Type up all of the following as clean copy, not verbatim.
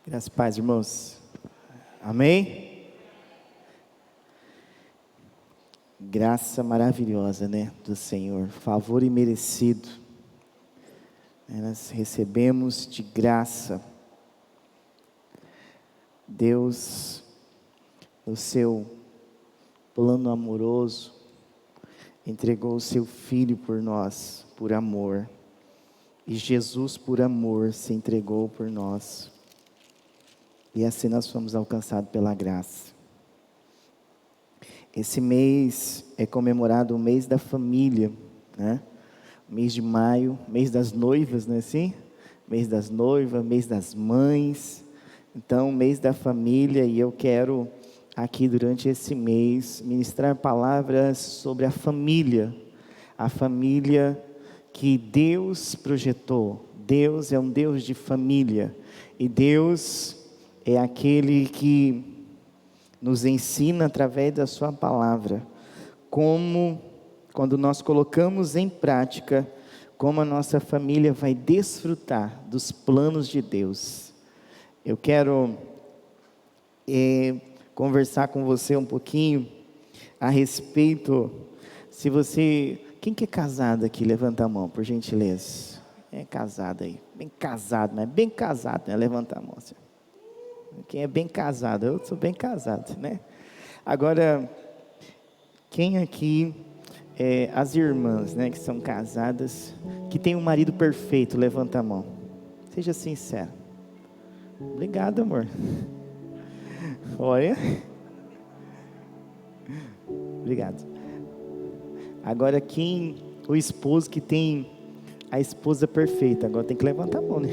Graças a paz, irmãos. Amém? Graça maravilhosa, né, do Senhor, favor imerecido. Nós recebemos de graça. Deus, no seu plano amoroso, entregou o seu Filho por nós, por amor. E Jesus, por amor, se entregou por nós. E assim nós fomos alcançados pela graça. Esse mês é comemorado o mês da família, né? Mês de maio, mês das noivas, não é assim? Mês das noivas, mês das mães. Então, mês da família, e eu quero aqui durante esse mês ministrar palavras sobre a família que Deus projetou. Deus é um Deus de família, e Deus é aquele que nos ensina através da sua palavra, como, quando nós colocamos em prática, como a nossa família vai desfrutar dos planos de Deus. Eu quero conversar com você um pouquinho a respeito, quem que é casado aqui? Levanta a mão, por gentileza. É casado aí, bem casado, mas bem casado, né? Levanta a mão, senhor. Quem é bem casado? Eu sou bem casado, né? Agora, quem aqui, as irmãs, né, que são casadas, que tem um marido perfeito, levanta a mão. Seja sincero. Obrigado, amor. Olha. Obrigado. Agora, o esposo que tem a esposa perfeita, agora tem que levantar a mão, né?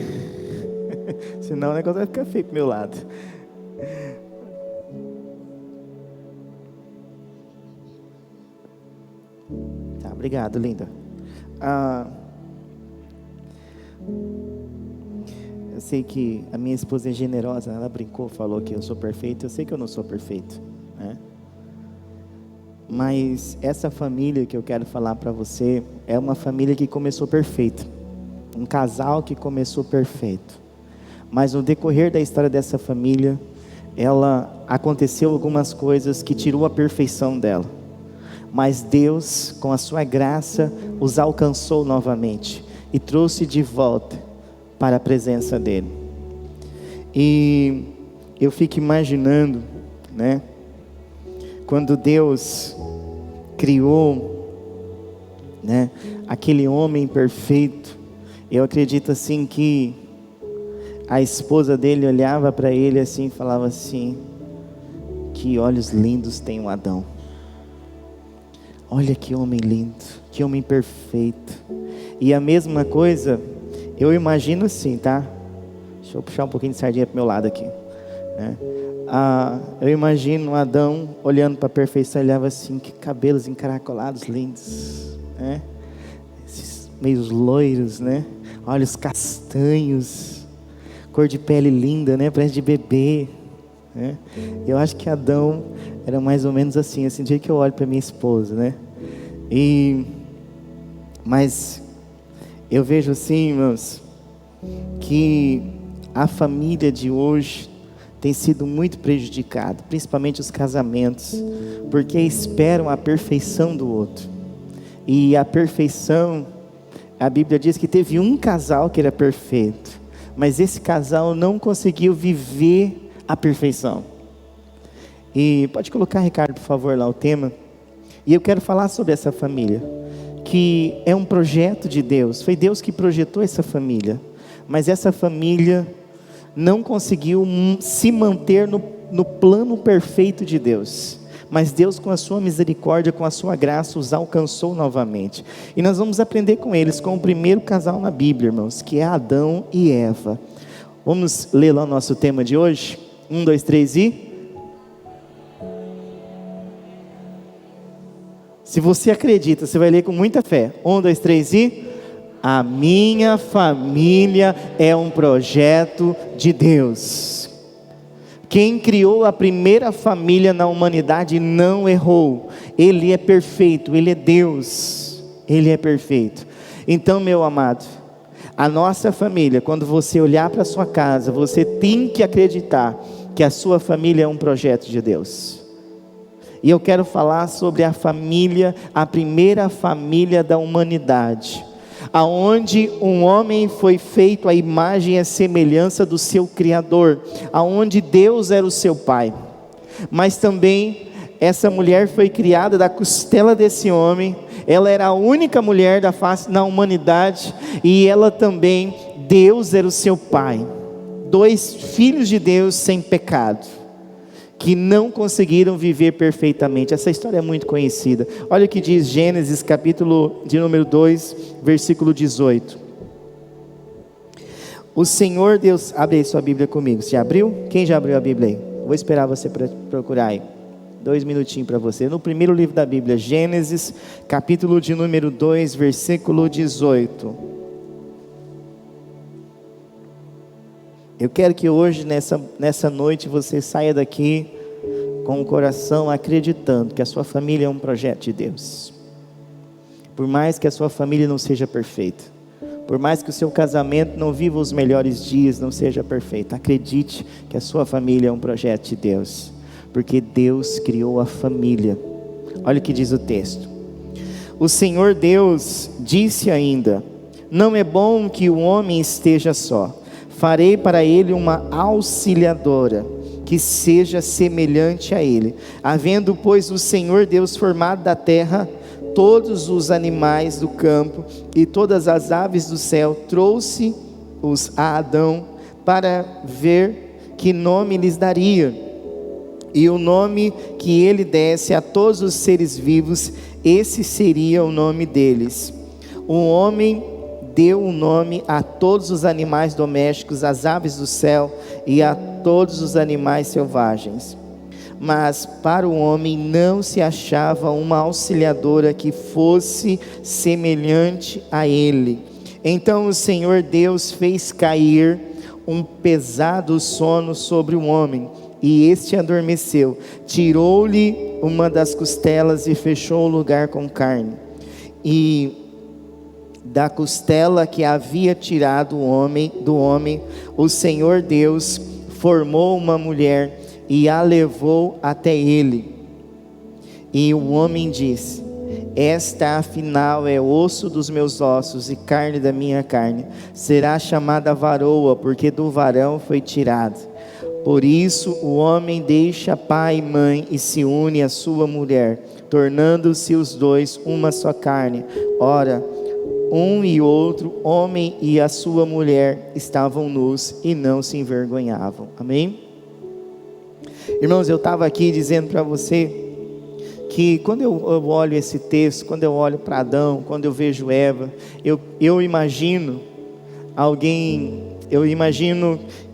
Senão o negócio vai ficar feio pro meu lado. Tá, obrigado, linda. Eu sei que a minha esposa é generosa. Ela brincou, falou que eu sou perfeito. Eu sei que eu não sou perfeito, né? Mas essa família que eu quero falar para você é uma família que começou perfeita. Um casal que começou perfeito. Mas no decorrer da história dessa família, aconteceu algumas coisas que tirou a perfeição dela. Mas Deus, com a sua graça, os alcançou novamente e trouxe de volta para a presença dele. E eu fico imaginando, né, quando Deus criou, né, aquele homem perfeito, eu acredito assim que a esposa dele olhava para ele assim e falava assim: que olhos lindos tem o Adão. Olha que homem lindo, que homem perfeito. E a mesma coisa, eu imagino assim, tá? Deixa eu puxar um pouquinho de sardinha pro meu lado aqui, né? Eu imagino Adão olhando para a perfeição, ele olhava assim: que cabelos encaracolados lindos, né? Esses meios loiros, né? Olhos castanhos, cor de pele linda, né? Parece de bebê, né? Eu acho que Adão era mais ou menos assim do jeito que eu olho para minha esposa, né? Mas eu vejo assim, irmãos, que a família de hoje tem sido muito prejudicada, principalmente os casamentos, porque esperam a perfeição do outro. E a perfeição, a Bíblia diz que teve um casal que era perfeito, mas esse casal não conseguiu viver a perfeição. E pode colocar, Ricardo, por favor, lá o tema. E eu quero falar sobre essa família, que é um projeto de Deus. Foi Deus que projetou essa família, mas essa família não conseguiu se manter no plano perfeito de Deus. Mas Deus, com a sua misericórdia, com a sua graça, os alcançou novamente. E nós vamos aprender com eles, com o primeiro casal na Bíblia, irmãos, que é Adão e Eva. Vamos ler lá o nosso tema de hoje? 1, 2, 3 e... Se você acredita, você vai ler com muita fé. 1, 2, 3 e... A minha família é um projeto de Deus. Quem criou a primeira família na humanidade não errou. Ele é perfeito, Ele é Deus. Ele é perfeito. Então, meu amado, a nossa família, quando você olhar para a sua casa, você tem que acreditar que a sua família é um projeto de Deus. E eu quero falar sobre a família, a primeira família da humanidade, aonde um homem foi feito à imagem e à semelhança do seu Criador, aonde Deus era o seu pai, mas também essa mulher foi criada da costela desse homem. Ela era a única mulher da face na humanidade, e ela também, Deus era o seu pai. Dois filhos de Deus sem pecado, que não conseguiram viver perfeitamente. Essa história é muito conhecida. Olha o que diz Gênesis, capítulo de número 2, versículo 18. O Senhor Deus, abre aí sua Bíblia comigo. Você já abriu? Quem já abriu a Bíblia aí? Vou esperar você para procurar aí. 2 minutinhos para você. No primeiro livro da Bíblia, Gênesis, capítulo de número 2, versículo 18. Eu quero que hoje, nessa noite, você saia daqui com o coração acreditando que a sua família é um projeto de Deus. Por mais que a sua família não seja perfeita, por mais que o seu casamento não viva os melhores dias, não seja perfeito, acredite que a sua família é um projeto de Deus, porque Deus criou a família. Olha o que diz o texto. O Senhor Deus disse ainda: não é bom que o homem esteja só. Farei para ele uma auxiliadora, que seja semelhante a ele. Havendo, pois, o Senhor Deus formado da terra todos os animais do campo e todas as aves do céu, trouxe-os a Adão para ver que nome lhes daria. E o nome que ele desse a todos os seres vivos, esse seria o nome deles. O homem deu um nome a todos os animais domésticos, às aves do céu e a todos os animais selvagens. Mas para o homem não se achava uma auxiliadora que fosse semelhante a ele. Então o Senhor Deus fez cair um pesado sono sobre o homem, e este adormeceu. Tirou-lhe uma das costelas e fechou o lugar com carne. E da costela que havia tirado do homem, o Senhor Deus formou uma mulher e a levou até ele. E o homem disse: esta afinal é osso dos meus ossos e carne da minha carne. Será chamada varoa, porque do varão foi tirado. Por isso o homem deixa pai e mãe e se une à sua mulher, tornando-se os dois uma só carne. Ora, um e outro, homem e a sua mulher, estavam nus e não se envergonhavam. Amém? Irmãos, eu estava aqui dizendo para você que quando eu olho esse texto, quando eu olho para Adão, quando eu vejo Eva, eu imagino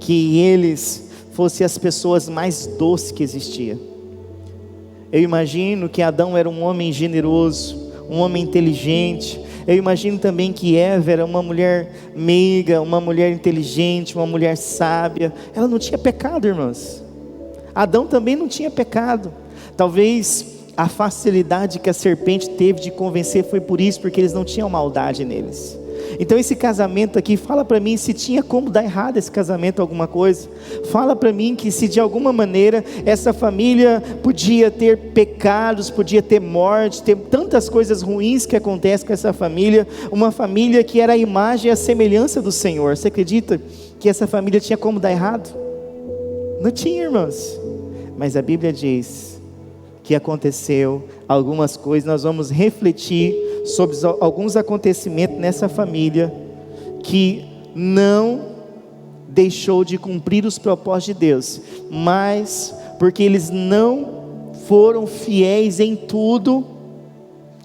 que eles fossem as pessoas mais doces que existiam. Eu imagino que Adão era um homem generoso, um homem inteligente. Eu imagino também que Eva era uma mulher meiga, uma mulher inteligente, uma mulher sábia. Ela não tinha pecado, irmãos. Adão também não tinha pecado. Talvez a facilidade que a serpente teve de convencer foi por isso, porque eles não tinham maldade neles. Então esse casamento aqui, fala para mim se tinha como dar errado esse casamento, alguma coisa. Fala para mim que se de alguma maneira essa família podia ter pecados, podia ter morte, ter tantas coisas ruins que acontecem com essa família. Uma família que era a imagem e a semelhança do Senhor. Você acredita que essa família tinha como dar errado? Não tinha, irmãos. Mas a Bíblia diz que aconteceu algumas coisas. Nós vamos refletir sobre alguns acontecimentos nessa família que não deixou de cumprir os propósitos de Deus, mas porque eles não foram fiéis em tudo,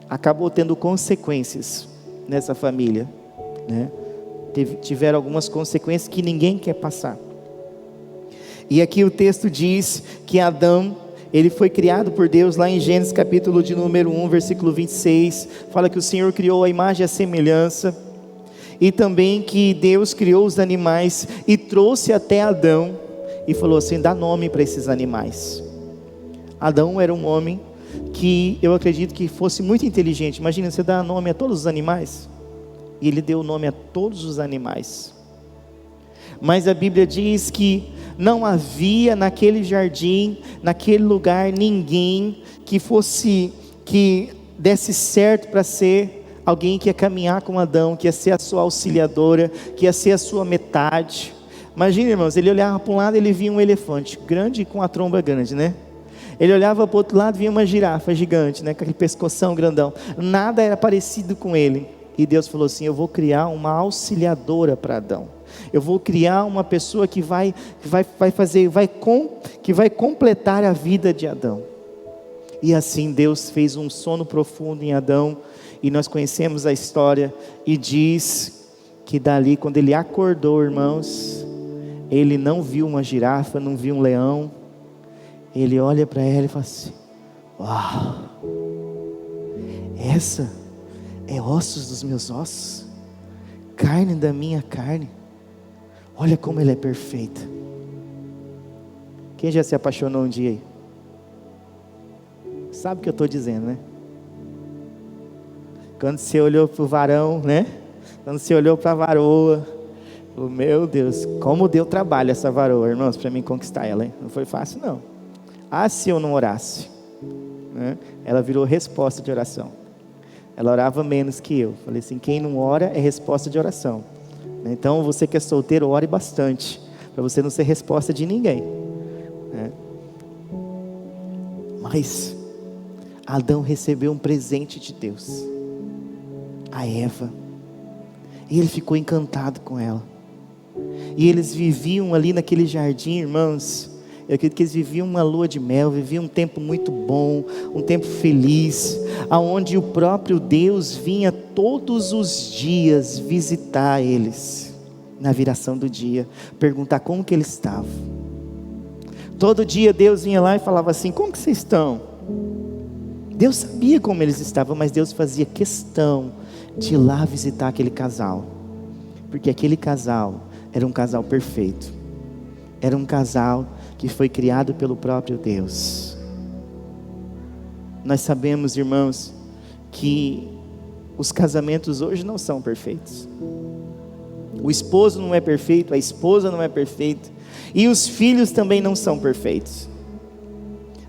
acabou tendo consequências nessa família, né? Tiveram algumas consequências que ninguém quer passar. E aqui o texto diz que Adão, ele foi criado por Deus lá em Gênesis capítulo de número 1, versículo 26, fala que o Senhor criou a imagem e a semelhança, e também que Deus criou os animais e trouxe até Adão, e falou assim: dá nome para esses animais. Adão era um homem que eu acredito que fosse muito inteligente. Imagina, você dá nome a todos os animais, e ele deu nome a todos os animais. Mas a Bíblia diz que não havia naquele jardim, naquele lugar, ninguém que desse certo para ser alguém que ia caminhar com Adão, que ia ser a sua auxiliadora, que ia ser a sua metade. Imagina, irmãos, ele olhava para um lado, ele via um elefante grande com a tromba grande, né? Ele olhava para o outro lado, via uma girafa gigante, né? Com aquele pescoção grandão. Nada era parecido com ele. E Deus falou assim: eu vou criar uma auxiliadora para Adão. Eu vou criar uma pessoa que vai completar a vida de Adão. E assim Deus fez um sono profundo em Adão. E nós conhecemos a história. E diz que dali, quando ele acordou, irmãos, ele não viu uma girafa, não viu um leão. Ele olha para ela e fala assim: uau, essa é ossos dos meus ossos, carne da minha carne. Olha como ela é perfeita. Quem já se apaixonou um dia aí? Sabe o que eu estou dizendo, né? Quando você olhou para o varão, né? Quando você olhou para a varoa, oh, meu Deus, como deu trabalho essa varoa, irmãos, para mim conquistar ela, hein? Não foi fácil não. Ah, se eu não orasse, né? Ela virou resposta de oração. Ela orava menos que eu. Falei assim: quem não ora é resposta de oração. Então você que é solteiro, ore bastante, para você não ser resposta de ninguém, né? Mas Adão recebeu um presente de Deus, a Eva, e ele ficou encantado com ela. E eles viviam ali naquele jardim, irmãos. Eu acredito que eles viviam uma lua de mel, viviam um tempo muito bom, um tempo feliz, aonde o próprio Deus vinha todos os dias visitar eles, na viração do dia, perguntar como que eles estavam. Todo dia Deus vinha lá e falava assim: como que vocês estão? Deus sabia como eles estavam, mas Deus fazia questão de ir lá visitar aquele casal, porque aquele casal era um casal perfeito, era um casal que foi criado pelo próprio Deus. Nós sabemos, irmãos, que os casamentos hoje não são perfeitos. O esposo não é perfeito, a esposa não é perfeita, e os filhos também não são perfeitos.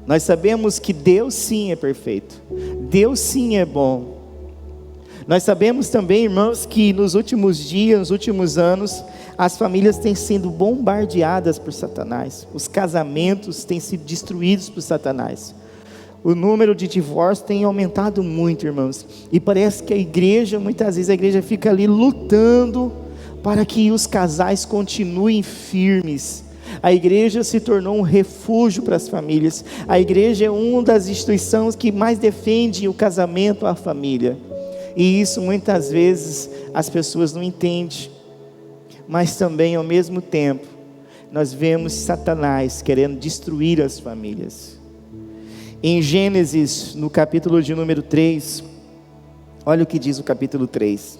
Nós sabemos que Deus sim é perfeito, Deus sim é bom. Nós sabemos também, irmãos, que nos últimos dias, nos últimos anos, as famílias têm sido bombardeadas por Satanás. Os casamentos têm sido destruídos por Satanás. O número de divórcios tem aumentado muito, irmãos. E parece que a igreja, muitas vezes a igreja fica ali lutando para que os casais continuem firmes. A igreja se tornou um refúgio para as famílias. A igreja é uma das instituições que mais defende o casamento, a família. E isso muitas vezes as pessoas não entendem. Mas também ao mesmo tempo, nós vemos Satanás querendo destruir as famílias. Em Gênesis, no capítulo de número 3, olha o que diz o capítulo 3.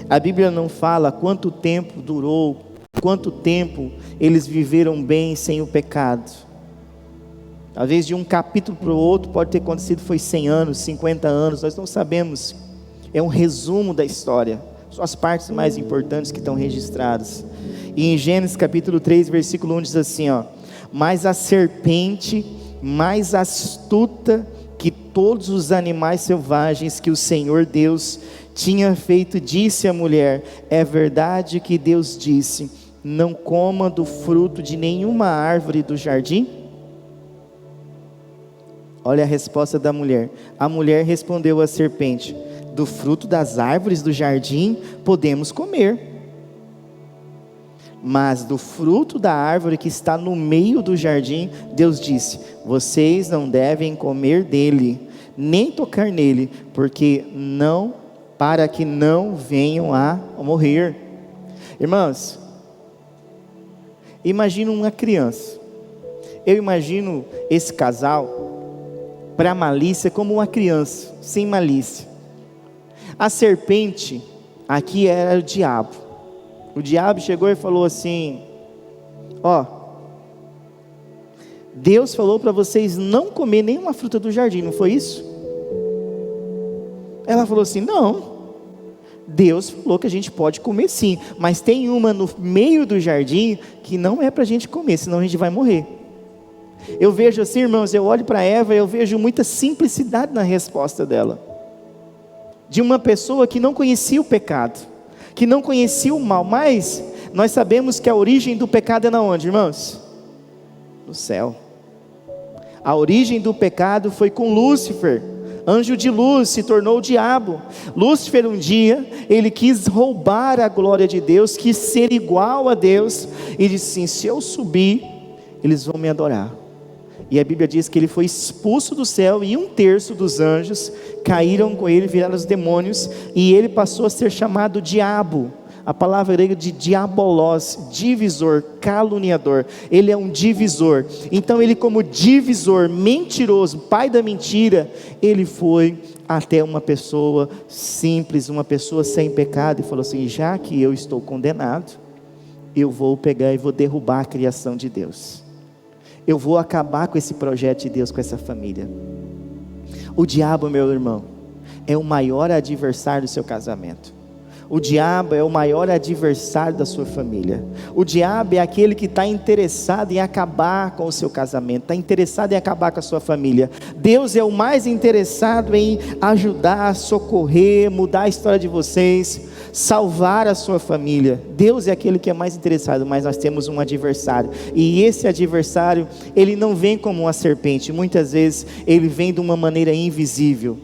A Bíblia não fala quanto tempo durou, quanto tempo eles viveram bem sem o pecado. Às vezes de um capítulo para o outro pode ter acontecido, foi 100 anos, 50 anos, nós não sabemos. É um resumo da história, são as partes mais importantes que estão registradas. E em Gênesis capítulo 3, versículo 1 diz assim, ó: mas a serpente, mais astuta que todos os animais selvagens que o Senhor Deus tinha feito, disse à mulher: é verdade que Deus disse, não coma do fruto de nenhuma árvore do jardim? Olha a resposta da mulher. A mulher respondeu à serpente: do fruto das árvores do jardim podemos comer, mas do fruto da árvore que está no meio do jardim, Deus disse: vocês não devem comer dele, nem tocar nele, para que não venham a morrer. Irmãos, imagina uma criança. Eu imagino esse casal, para a malícia, como uma criança, sem malícia. A serpente, aqui era o diabo. O diabo chegou e falou assim: ó, Deus falou para vocês não comer nenhuma fruta do jardim, não foi isso? Ela falou assim: não, Deus falou que a gente pode comer sim, mas tem uma no meio do jardim que não é para a gente comer, senão a gente vai morrer. Eu vejo assim, irmãos, eu olho para Eva e eu vejo muita simplicidade na resposta dela. De uma pessoa que não conhecia o pecado, que não conhecia o mal, mas nós sabemos que a origem do pecado é na onde, irmãos? No céu. A origem do pecado foi com Lúcifer, anjo de luz, se tornou o diabo. Lúcifer um dia, ele quis roubar a glória de Deus, quis ser igual a Deus, e disse assim, se eu subir, eles vão me adorar. E a Bíblia diz que ele foi expulso do céu, e 1/3 dos anjos caíram com ele, viraram os demônios, e ele passou a ser chamado diabo. A palavra grega de diabolos, divisor, caluniador. Ele é um divisor. Então ele, como divisor, mentiroso, pai da mentira, ele foi até uma pessoa simples, uma pessoa sem pecado, e falou assim, já que eu estou condenado, eu vou pegar e vou derrubar a criação de Deus. Eu vou acabar com esse projeto de Deus, com essa família. O diabo, meu irmão, é o maior adversário do seu casamento. O diabo é o maior adversário da sua família. O diabo é aquele que está interessado em acabar com o seu casamento, está interessado em acabar com a sua família. Deus é o mais interessado em ajudar, socorrer, mudar a história de vocês, salvar a sua família. Deus é aquele que é mais interessado, mas nós temos um adversário. E esse adversário, ele não vem como uma serpente, muitas vezes ele vem de uma maneira invisível.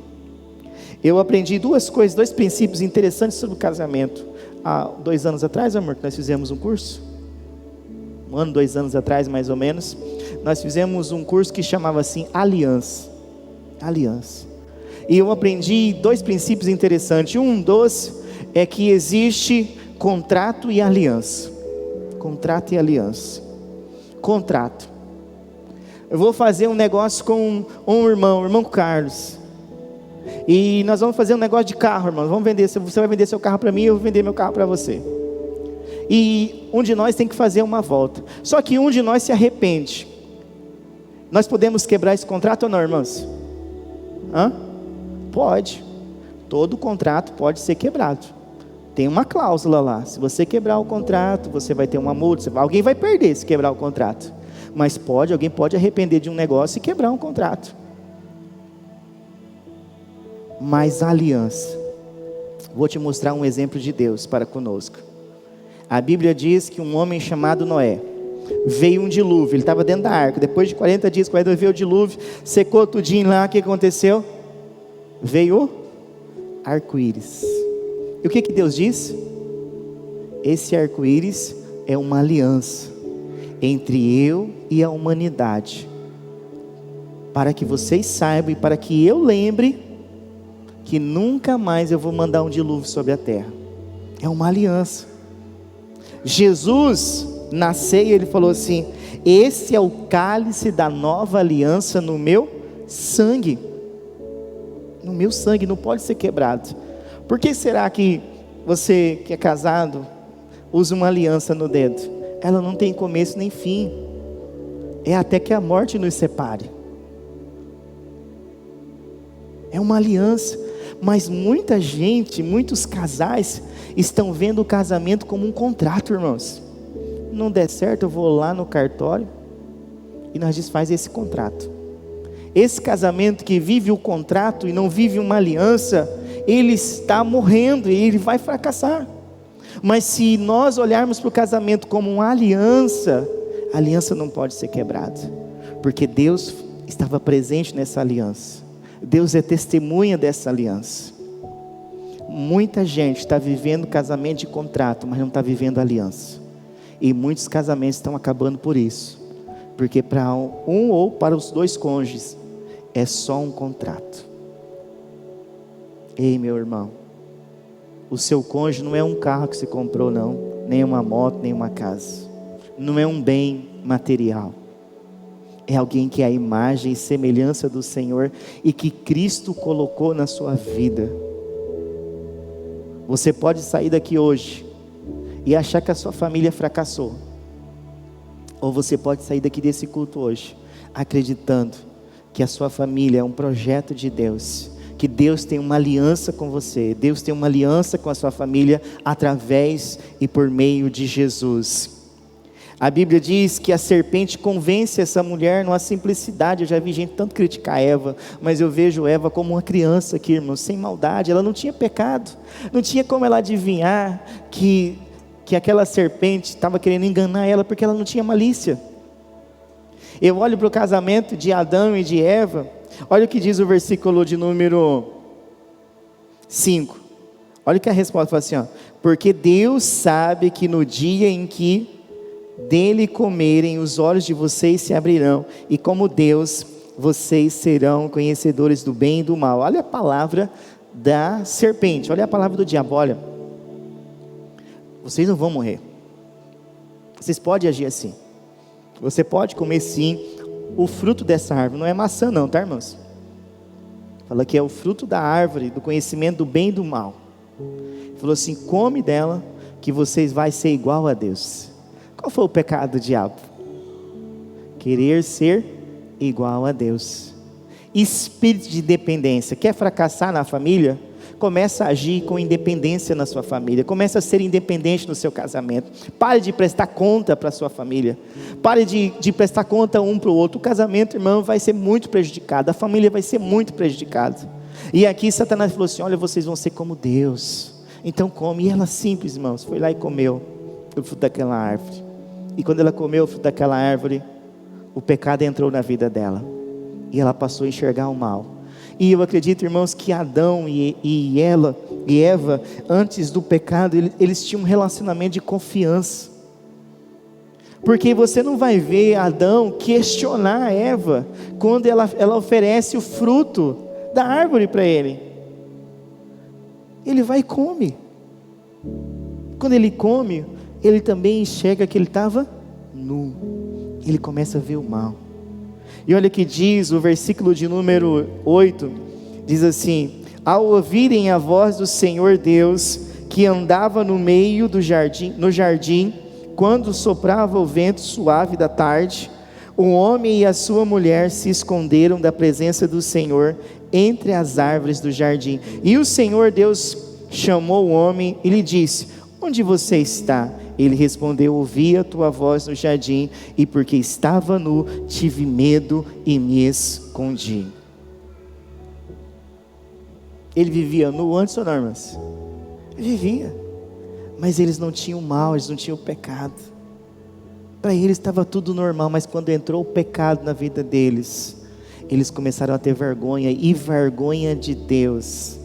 Eu aprendi duas coisas, 2 princípios interessantes sobre o casamento. Há 2 anos atrás, amor, que nós fizemos um curso. 1 ano, 2 anos atrás, mais ou menos. Nós fizemos um curso que chamava assim, aliança. Aliança. E eu aprendi 2 princípios interessantes. Um dos é que existe contrato e aliança. Contrato e aliança. Contrato. Eu vou fazer um negócio com um irmão, o irmão Carlos. E nós vamos fazer um negócio de carro, irmão. Vamos vender, você vai vender seu carro para mim, eu vou vender meu carro para você. E um de nós tem que fazer uma volta. Só que um de nós se arrepende. Nós podemos quebrar esse contrato ou não, irmãos? Pode. Todo contrato pode ser quebrado. Tem uma cláusula lá. Se você quebrar o contrato, você vai ter uma multa. Alguém vai perder se quebrar o contrato. Mas alguém pode arrepender de um negócio e quebrar um contrato. Mas a aliança, vou te mostrar um exemplo de Deus para conosco. A Bíblia diz que um homem chamado Noé, veio um dilúvio, ele estava dentro da arca, depois de 40 dias, 40 veio o dilúvio, secou tudinho lá, o que aconteceu? Veio arco-íris. E o que Deus disse? Esse arco-íris é uma aliança entre eu e a humanidade, para que vocês saibam e para que eu lembre que nunca mais eu vou mandar um dilúvio sobre a terra. É uma aliança. Jesus, na ceia, ele falou assim, esse é o cálice da nova aliança no meu sangue. No meu sangue, não pode ser quebrado. Por que será que você que é casado, usa uma aliança no dedo? Ela não tem começo nem fim. É até que a morte nos separe. É uma aliança. Mas muita gente, muitos casais estão vendo o casamento como um contrato, irmãos. Não der certo, eu vou lá no cartório e nós desfaz esse contrato. Esse casamento que vive o contrato e não vive uma aliança, ele está morrendo e ele vai fracassar. Mas se nós olharmos para o casamento como uma aliança, a aliança não pode ser quebrada, porque Deus estava presente nessa aliança. Deus é testemunha dessa aliança. Muita gente está vivendo casamento de contrato, mas não está vivendo aliança. E muitos casamentos estão acabando por isso, porque para um ou para os 2 cônjuges é só um contrato. Ei, meu irmão, o seu cônjuge não é um carro que você comprou, não, nem uma moto, nem uma casa, não é um bem material. É alguém que é a imagem e semelhança do Senhor e que Cristo colocou na sua vida. Você pode sair daqui hoje e achar que a sua família fracassou, ou você pode sair daqui desse culto hoje acreditando que a sua família é um projeto de Deus, que Deus tem uma aliança com você, Deus tem uma aliança com a sua família, através e por meio de Jesus. A Bíblia diz que a serpente convence essa mulher numa simplicidade. Eu já vi gente tanto criticar Eva, mas eu vejo Eva como uma criança aqui, irmãos, sem maldade. Ela não tinha pecado, não tinha como ela adivinhar que aquela serpente estava querendo enganar ela, porque ela não tinha malícia. Eu olho para o casamento de Adão e de Eva, olha o que diz o versículo de número 5, olha que a resposta fala assim, ó: porque Deus sabe que no dia em que dele comerem, os olhos de vocês se abrirão, e como Deus, vocês serão conhecedores do bem e do mal. Olha a palavra da serpente, olha a palavra do diabo, olha: vocês não vão morrer, vocês podem agir assim, você pode comer sim o fruto dessa árvore, não é maçã não, tá, irmãos? Fala que é o fruto da árvore, do conhecimento do bem e do mal. Falou assim: come dela, que vocês vão ser igual a Deus. Qual foi o pecado do diabo? Querer ser igual a Deus. Espírito de dependência. Quer fracassar na família? Começa a agir com independência na sua família. Começa a ser independente no seu casamento. Pare de prestar conta para a sua família. Pare de prestar conta um para o outro. O casamento, irmão, vai ser muito prejudicado. A família vai ser muito prejudicada. E aqui Satanás falou assim: olha, vocês vão ser como Deus. Então come. E ela simples, irmãos, foi lá e comeu o fruto daquela árvore. E quando ela comeu o fruto daquela árvore, o pecado entrou na vida dela, e ela passou a enxergar o mal. E eu acredito, irmãos, que Adão e Eva, antes do pecado, eles tinham um relacionamento de confiança. Porque você não vai ver Adão questionar Eva, quando ela oferece o fruto da árvore para ele. Ele vai e come. Quando ele come, ele também enxerga que ele estava nu. Ele começa a ver o mal. E olha que diz o versículo de número 8, diz assim: ao ouvirem a voz do Senhor Deus, que andava no meio do jardim, quando soprava o vento suave da tarde, o homem e a sua mulher se esconderam da presença do Senhor entre as árvores do jardim. E o Senhor Deus chamou o homem e lhe disse: onde você está? Ele respondeu: ouvi a tua voz no jardim, e porque estava nu, tive medo e me escondi. Ele vivia nu antes ou não, irmãs? Vivia, mas eles não tinham mal, eles não tinham pecado. Para eles estava tudo normal, mas quando entrou o pecado na vida deles, eles começaram a ter vergonha, e vergonha de Deus.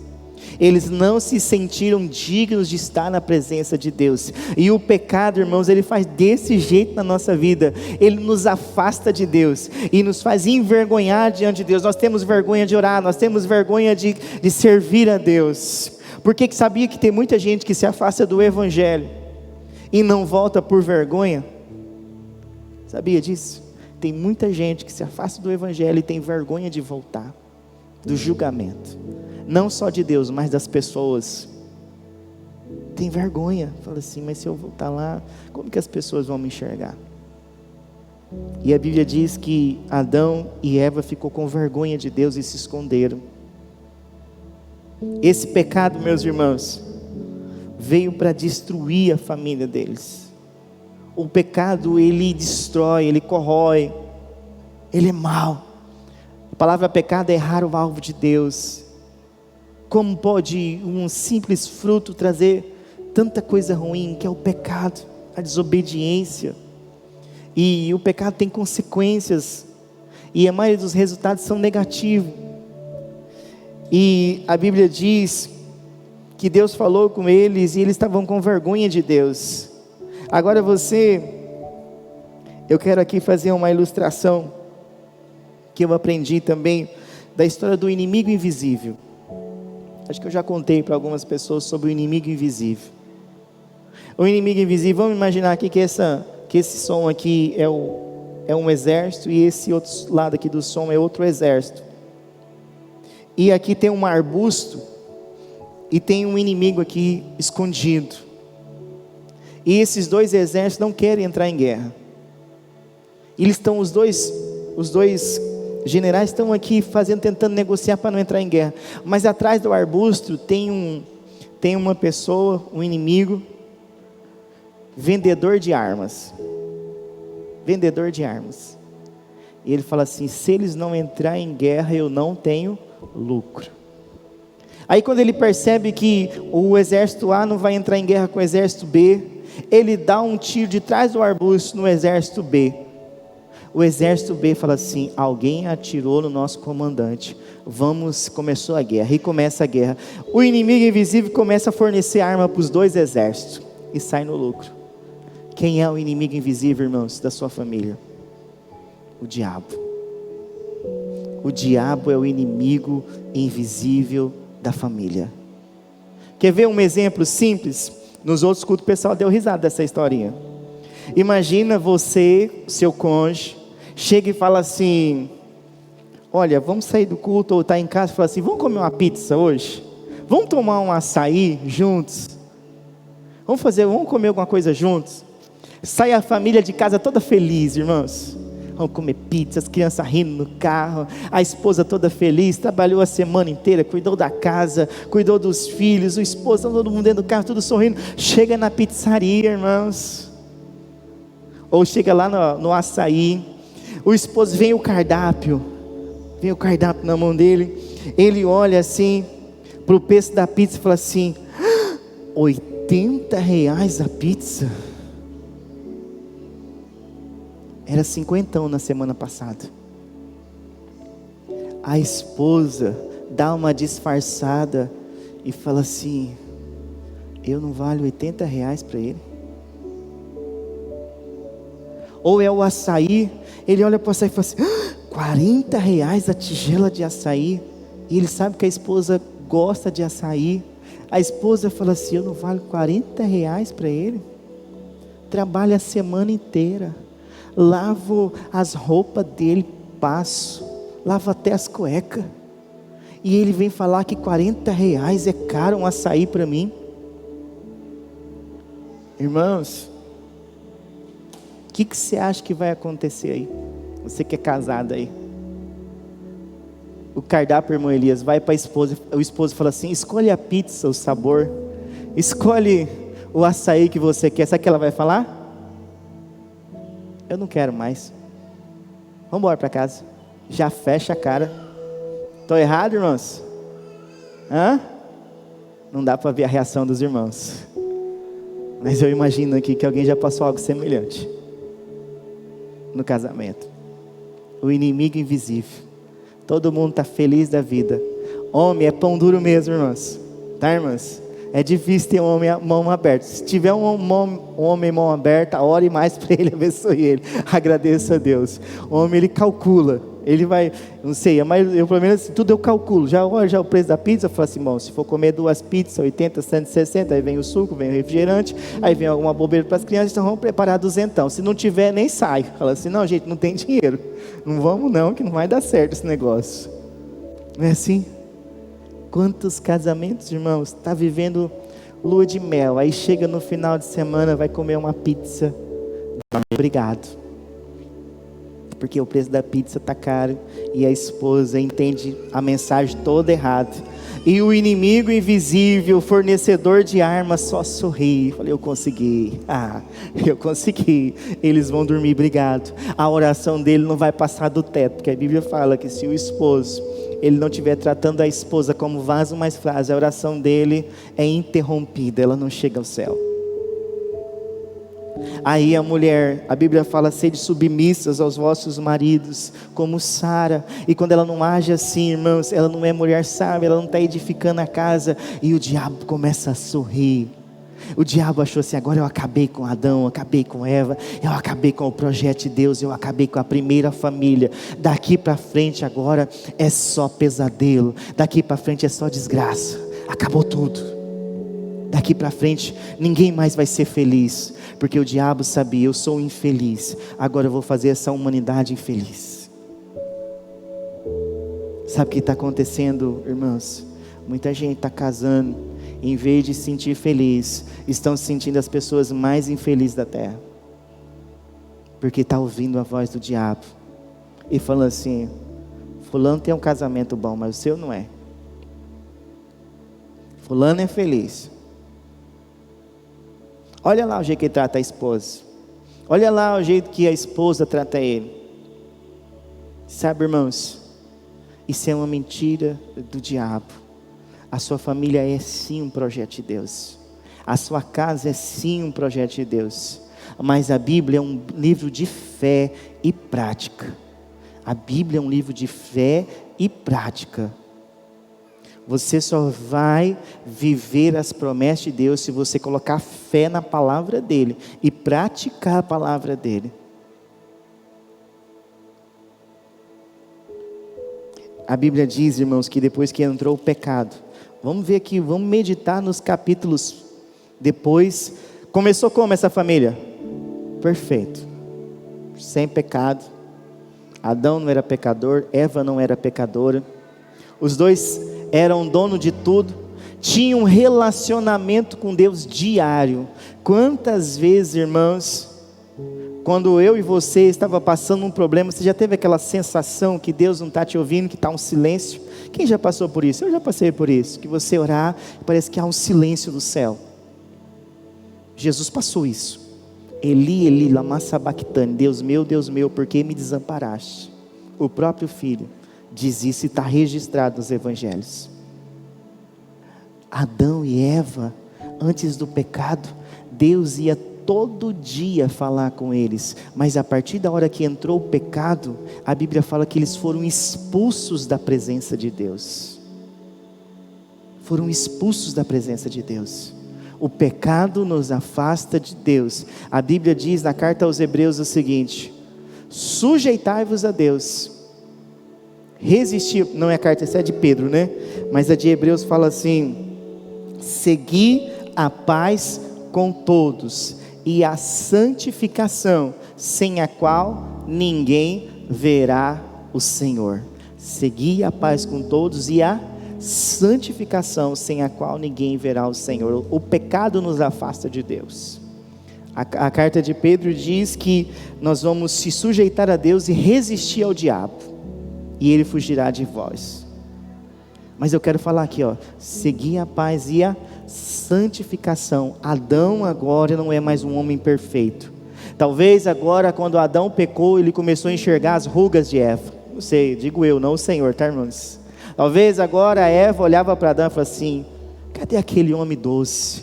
Eles não se sentiram dignos de estar na presença de Deus. E o pecado, irmãos, ele faz desse jeito na nossa vida. Ele nos afasta de Deus e nos faz envergonhar diante de Deus. Nós temos vergonha de orar, nós temos vergonha de servir a Deus. Porque sabia que tem muita gente que se afasta do Evangelho e não volta por vergonha? Sabia disso? Tem muita gente que se afasta do Evangelho e tem vergonha de voltar do julgamento, não só de Deus, mas das pessoas. Tem vergonha, fala assim: mas se eu voltar lá, como que as pessoas vão me enxergar? E a Bíblia diz que Adão e Eva ficou com vergonha de Deus e se esconderam. Esse pecado, meus irmãos, veio para destruir a família deles. O pecado, ele destrói, ele corrói, ele é mau. A palavra pecado é errar o alvo de Deus. Como pode um simples fruto trazer tanta coisa ruim, que é o pecado, a desobediência? E o pecado tem consequências, e a maioria dos resultados são negativos. E a Bíblia diz que Deus falou com eles, e eles estavam com vergonha de Deus. Agora eu quero aqui fazer uma ilustração, que eu aprendi também, da história do inimigo invisível. Acho que eu já contei para algumas pessoas sobre o inimigo invisível. O inimigo invisível, vamos imaginar aqui que esse som aqui é um exército, e esse outro lado aqui do som é outro exército. E aqui tem um arbusto, e tem um inimigo aqui escondido. E esses dois exércitos não querem entrar em guerra. Eles estão os dois generais estão aqui tentando negociar para não entrar em guerra. Mas atrás do arbusto tem uma pessoa, um inimigo, vendedor de armas. Vendedor de armas. E ele fala assim: se eles não entrarem em guerra, eu não tenho lucro. Aí quando ele percebe que o exército A não vai entrar em guerra com o exército B, ele dá um tiro de trás do arbusto no exército B. O exército B fala assim: alguém atirou no nosso comandante, começou a guerra, e começa a guerra. O inimigo invisível começa a fornecer arma para os dois exércitos, e sai no lucro. Quem é o inimigo invisível, irmãos, da sua família? O diabo. O diabo é o inimigo invisível da família. Quer ver um exemplo simples? Nos outros cultos o pessoal deu risada dessa historinha. Imagina você, seu cônjuge, chega e fala assim: olha, vamos sair do culto, ou está em casa e fala assim: vamos comer uma pizza hoje? Vamos tomar um açaí juntos? Vamos comer alguma coisa juntos? Sai a família de casa toda feliz, irmãos. Vamos comer pizza, as crianças rindo no carro, a esposa toda feliz, trabalhou a semana inteira, cuidou da casa, cuidou dos filhos, o esposo, todo mundo dentro do carro, tudo sorrindo. Chega na pizzaria, irmãos, ou chega lá no açaí, o esposo vem o cardápio na mão dele, ele olha assim para o preço da pizza e fala assim: R$80 a pizza? Era 50 na semana passada. A esposa dá uma disfarçada e fala assim: eu não valho R$80 para ele? Ou é o açaí, ele olha para o açaí e fala assim: R$40 a tigela de açaí. E ele sabe que a esposa gosta de açaí. A esposa fala assim: eu não valho R$40 para ele? Trabalha a semana inteira, lavo as roupas dele, passo, lavo até as cuecas, e ele vem falar que R$40 é caro um açaí para mim? Irmãos, o que você acha que vai acontecer aí? Você que é casado aí, o cardápio, irmão Elias, vai para a esposa, o esposo fala assim: escolhe a pizza, o sabor, escolhe o açaí que você quer. Sabe o que ela vai falar? Eu não quero mais, vamos embora para casa. Já fecha a cara. Estou errado, irmãos? Não dá para ver a reação dos irmãos, mas eu imagino aqui que alguém já passou algo semelhante no casamento. O inimigo invisível. Todo mundo está feliz da vida. Homem é pão duro mesmo, irmãos. Tá, irmãos? É difícil ter um homem mão aberta. Se tiver um homem mão aberta, ore mais para ele, abençoe ele, agradeça a Deus. O homem, ele calcula, ele vai, não sei, mas eu pelo menos tudo eu calculo. Já o preço da pizza, eu falo assim: bom, se for comer 2 pizzas, 80, 160, aí vem o suco, vem o refrigerante, aí vem alguma bobeira para as crianças, então vamos preparar 200. Se não tiver, nem sai. Fala assim: não, gente, não tem dinheiro, não vamos não, que não vai dar certo esse negócio. Não é assim? Quantos casamentos, irmãos, está vivendo lua de mel, aí chega no final de semana, vai comer uma pizza, obrigado, porque o preço da pizza está caro, e a esposa entende a mensagem toda errada, e o inimigo invisível, fornecedor de armas, só sorri. Falei: eu consegui, eu consegui. Eles vão dormir, obrigado. A oração dele não vai passar do teto, porque a Bíblia fala que se o esposo ele não estiver tratando a esposa como vaso mais frágil, a oração dele é interrompida, ela não chega ao céu. Aí a mulher, a Bíblia fala: sede submissas aos vossos maridos, como Sara. E quando ela não age assim, irmãos, ela não é mulher sábia, ela não está edificando a casa, e o diabo começa a sorrir. O diabo achou assim: agora eu acabei com Adão, eu acabei com Eva, eu acabei com o projeto de Deus, eu acabei com a primeira família. Daqui para frente agora é só pesadelo, daqui para frente é só desgraça, acabou tudo. Daqui para frente ninguém mais vai ser feliz, porque o diabo sabia: eu sou infeliz, agora eu vou fazer essa humanidade infeliz. Sabe o que está acontecendo, irmãos? Muita gente está casando, em vez de se sentir feliz, estão se sentindo as pessoas mais infelizes da terra, porque está ouvindo a voz do diabo, e falando assim: fulano tem um casamento bom, mas o seu não é. Fulano é feliz. Olha lá o jeito que ele trata a esposa. Olha lá o jeito que a esposa trata ele. Sabe, irmãos, isso é uma mentira do diabo. A sua família é sim um projeto de Deus. A sua casa é sim um projeto de Deus. Mas a Bíblia é um livro de fé e prática. A Bíblia é um livro de fé e prática. Você só vai viver as promessas de Deus se você colocar fé na palavra dEle e praticar a palavra dEle. A Bíblia diz, irmãos, que depois que entrou o pecado, vamos ver aqui, vamos meditar nos capítulos. Depois, começou como essa família? Perfeito, sem pecado. Adão não era pecador, Eva não era pecadora. Os dois eram dono de tudo, tinham um relacionamento com Deus diário. Quantas vezes, irmãos, quando eu e você estava passando um problema, você já teve aquela sensação que Deus não está te ouvindo, que está um silêncio? Quem já passou por isso? Eu já passei por isso, que você orar, parece que há um silêncio do céu. Jesus passou isso. Eli, Eli, lama sabachthani, Deus meu, por que me desamparaste? O próprio Filho diz isso e está registrado nos evangelhos. Adão e Eva, antes do pecado, Deus ia todo dia falar com eles, mas a partir da hora que entrou o pecado, a Bíblia fala que eles foram expulsos da presença de Deus. Foram expulsos da presença de Deus. O pecado nos afasta de Deus. A Bíblia diz na carta aos Hebreus o seguinte: sujeitai-vos a Deus. Resistir, não é a carta, essa é de Pedro, né? Mas a de Hebreus fala assim: segui a paz com todos e a santificação, sem a qual ninguém verá o Senhor. Segui a paz com todos e a santificação, sem a qual ninguém verá o Senhor. O pecado nos afasta de Deus. A carta de Pedro diz que nós vamos se sujeitar a Deus e resistir ao diabo, e ele fugirá de vós. Mas eu quero falar aqui, seguir a paz e a santificação. Adão agora não é mais um homem perfeito. Talvez agora, quando Adão pecou, ele começou a enxergar as rugas de Eva. Não sei, digo eu, não o Senhor, tá, irmãos? Talvez agora a Eva olhava para Adão e falava assim: cadê aquele homem doce?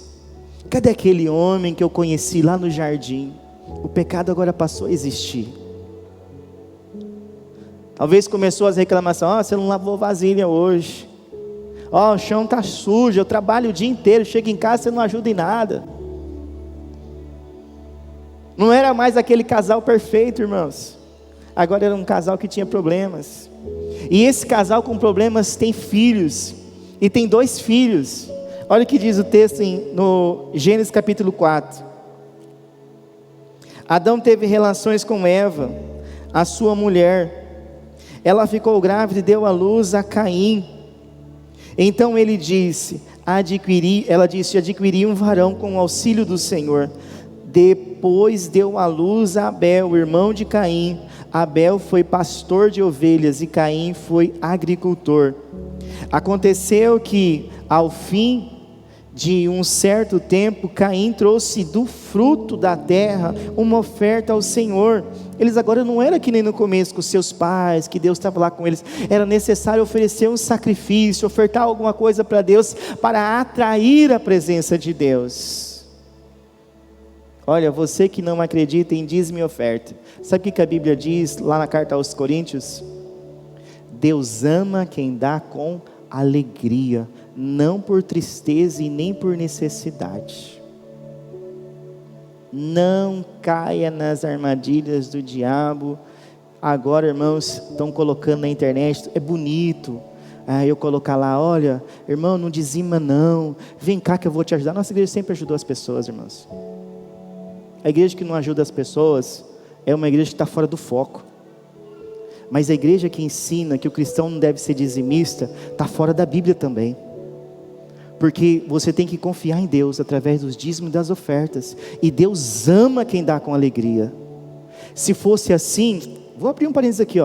Cadê aquele homem que eu conheci lá no jardim? O pecado agora passou a existir. Talvez começou as reclamações: você não lavou vasilha hoje, o chão está sujo, eu trabalho o dia inteiro, chego em casa, você não ajuda em nada. Não era mais aquele casal perfeito, irmãos. Agora era um casal que tinha problemas. E esse casal com problemas tem filhos, e tem 2 filhos. Olha o que diz o texto no Gênesis capítulo 4. Adão teve relações com Eva, a sua mulher. Ela ficou grávida e deu à luz a Caim. Então ele disse, ela disse: adquiri um varão com o auxílio do Senhor. Depois deu à luz a Abel, irmão de Caim. Abel foi pastor de ovelhas e Caim foi agricultor. Aconteceu que, ao fim de um certo tempo, Caim trouxe do fruto da terra uma oferta ao Senhor. Eles agora não eram que nem no começo com seus pais, que Deus estava lá com eles. Era necessário oferecer um sacrifício, ofertar alguma coisa para Deus, para atrair a presença de Deus. Olha, você que não acredita em dízimo e oferta, sabe o que a Bíblia diz lá na carta aos Coríntios? Deus ama quem dá com alegria, não por tristeza e nem por necessidade. Não caia nas armadilhas do diabo. Agora, irmãos, estão colocando na internet, é bonito, eu colocar lá: olha, irmão, não dizima não, vem cá que eu vou te ajudar. Nossa igreja sempre ajudou as pessoas, irmãos. A igreja que não ajuda as pessoas é uma igreja que está fora do foco. Mas a igreja que ensina que o cristão não deve ser dizimista, está fora da Bíblia também. Porque você tem que confiar em Deus através dos dízimos e das ofertas. E Deus ama quem dá com alegria. Se fosse assim, vou abrir um parênteses aqui,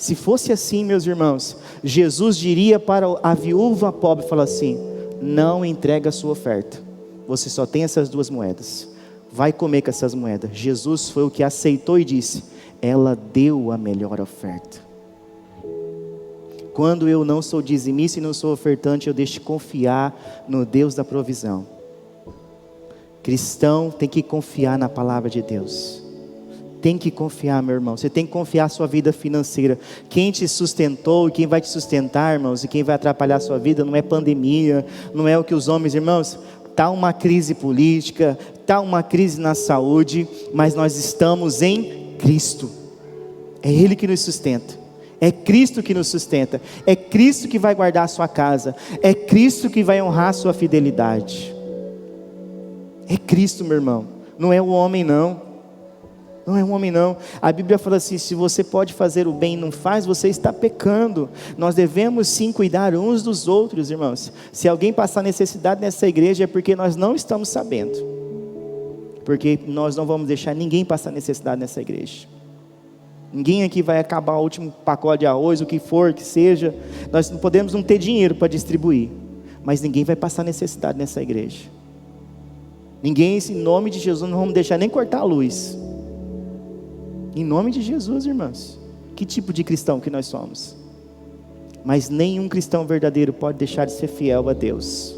Se fosse assim, meus irmãos, Jesus diria para a viúva pobre, fala assim: não entrega a sua oferta, você só tem essas 2 moedas, vai comer com essas moedas. Jesus foi o que aceitou e disse: ela deu a melhor oferta. Quando eu não sou dizimista e não sou ofertante, eu deixo de confiar no Deus da provisão. Cristão tem que confiar na palavra de Deus. Tem que confiar, meu irmão. Você tem que confiar na sua vida financeira. Quem te sustentou e quem vai te sustentar, irmãos, e quem vai atrapalhar a sua vida, não é pandemia, não é o que os homens, irmãos, está uma crise política, está uma crise na saúde, mas nós estamos em Cristo. É Ele que nos sustenta. É Cristo que nos sustenta. É Cristo que vai guardar a sua casa. É Cristo que vai honrar a sua fidelidade. É Cristo, meu irmão. Não é o homem, não. Não é um homem, não. A Bíblia fala assim: se você pode fazer o bem e não faz, você está pecando. Nós devemos sim cuidar uns dos outros, irmãos. Se alguém passar necessidade nessa igreja, é porque nós não estamos sabendo. Porque nós não vamos deixar ninguém passar necessidade nessa igreja. Ninguém aqui vai acabar o último pacote de arroz, o que for que seja. Nós não podemos não ter dinheiro para distribuir, mas ninguém vai passar necessidade nessa igreja. Ninguém, em nome de Jesus, não vamos deixar nem cortar a luz. Em nome de Jesus, irmãos. Que tipo de cristão que nós somos? Mas nenhum cristão verdadeiro pode deixar de ser fiel a Deus.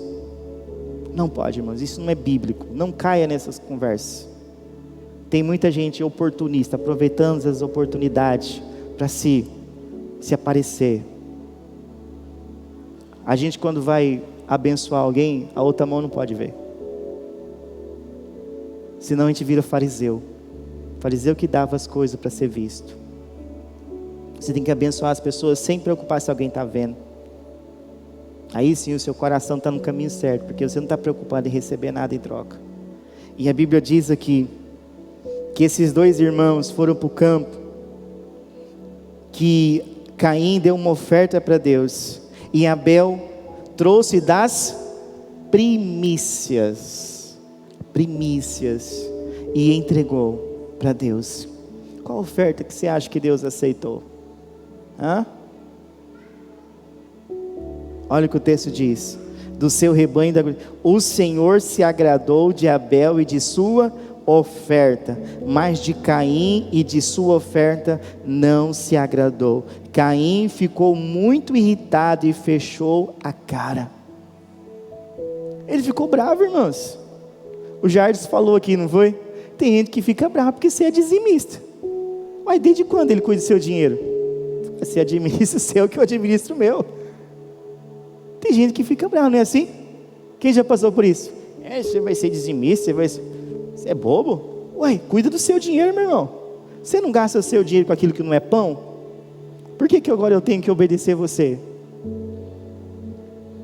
Não pode, irmãos. Isso não é bíblico. Não caia nessas conversas. Tem muita gente oportunista, aproveitando as oportunidades para se aparecer. A gente, quando vai abençoar alguém, a outra mão não pode ver. Senão a gente vira fariseu. Fariseu que dava as coisas para ser visto. Você tem que abençoar as pessoas sem preocupar se alguém está vendo. Aí sim o seu coração está no caminho certo, porque você não está preocupado em receber nada em troca. E a Bíblia diz aqui que esses 2 irmãos foram para o campo, que Caim deu uma oferta para Deus e Abel trouxe das primícias e entregou para Deus. Qual oferta que você acha que Deus aceitou? Olha o que o texto diz: do seu rebanho o Senhor se agradou de Abel e de sua oferta, mas de Caim e de sua oferta não se agradou. Caim ficou muito irritado e fechou a cara. Ele ficou bravo, irmãos. O Jardim falou aqui, não foi? Tem gente que fica bravo porque você é dizimista. Mas desde quando ele cuida do seu dinheiro? Você administra o seu, que eu administro o meu. Tem gente que fica bravo, não é assim? Quem já passou por isso? Você vai ser dizimista, você é bobo? Ué, cuida do seu dinheiro, meu irmão. Você não gasta o seu dinheiro com aquilo que não é pão? Por que agora eu tenho que obedecer você?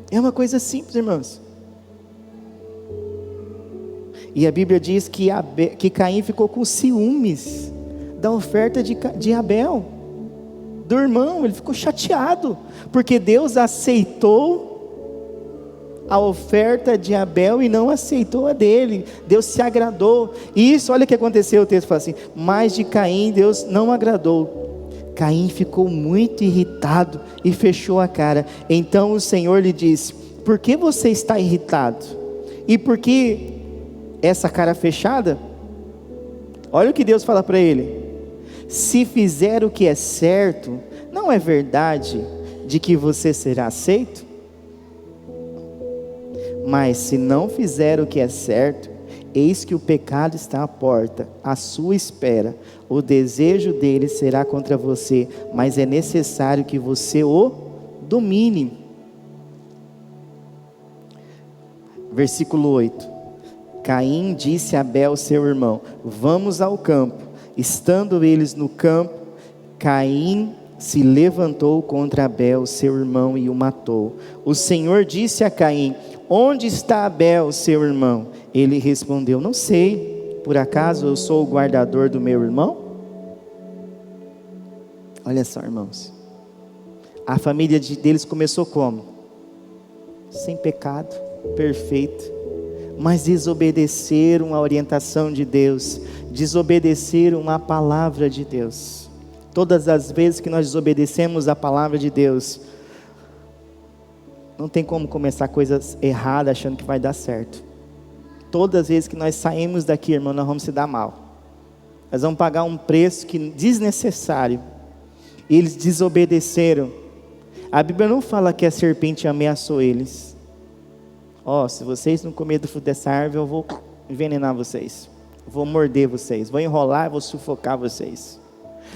É uma coisa simples, irmãos. E a Bíblia diz que Caim ficou com ciúmes da oferta de Abel, do irmão. Ele ficou chateado, porque Deus aceitou a oferta de Abel e não aceitou a dele. Deus se agradou. E isso, olha o que aconteceu, o texto fala assim: mas de Caim Deus não agradou. Caim ficou muito irritado e fechou a cara. Então o Senhor lhe disse: por que você está irritado? E por que essa cara fechada? Olha o que Deus fala para ele: se fizer o que é certo, não é verdade de que você será aceito? Mas se não fizer o que é certo, eis que o pecado está à porta, à sua espera. O desejo dele será contra você, mas é necessário que você o domine. Versículo 8. Caim disse a Abel, seu irmão: vamos ao campo. Estando eles no campo, Caim se levantou contra Abel, seu irmão, e o matou. O Senhor disse a Caim: onde está Abel, seu irmão? Ele respondeu: não sei, por acaso eu sou o guardador do meu irmão? Olha só, irmãos, a família deles começou como? Sem pecado, perfeito, mas desobedeceram a orientação de Deus, desobedeceram a palavra de Deus. Todas as vezes que nós desobedecemos a palavra de Deus, não tem como começar coisas erradas achando que vai dar certo. Todas as vezes que nós saímos daqui, irmão, nós vamos se dar mal. Nós vamos pagar um preço desnecessário. Eles desobedeceram. A Bíblia não fala que a serpente ameaçou eles. Se vocês não comerem do fruto dessa árvore, eu vou envenenar vocês. Vou morder vocês, vou enrolar, vou sufocar vocês.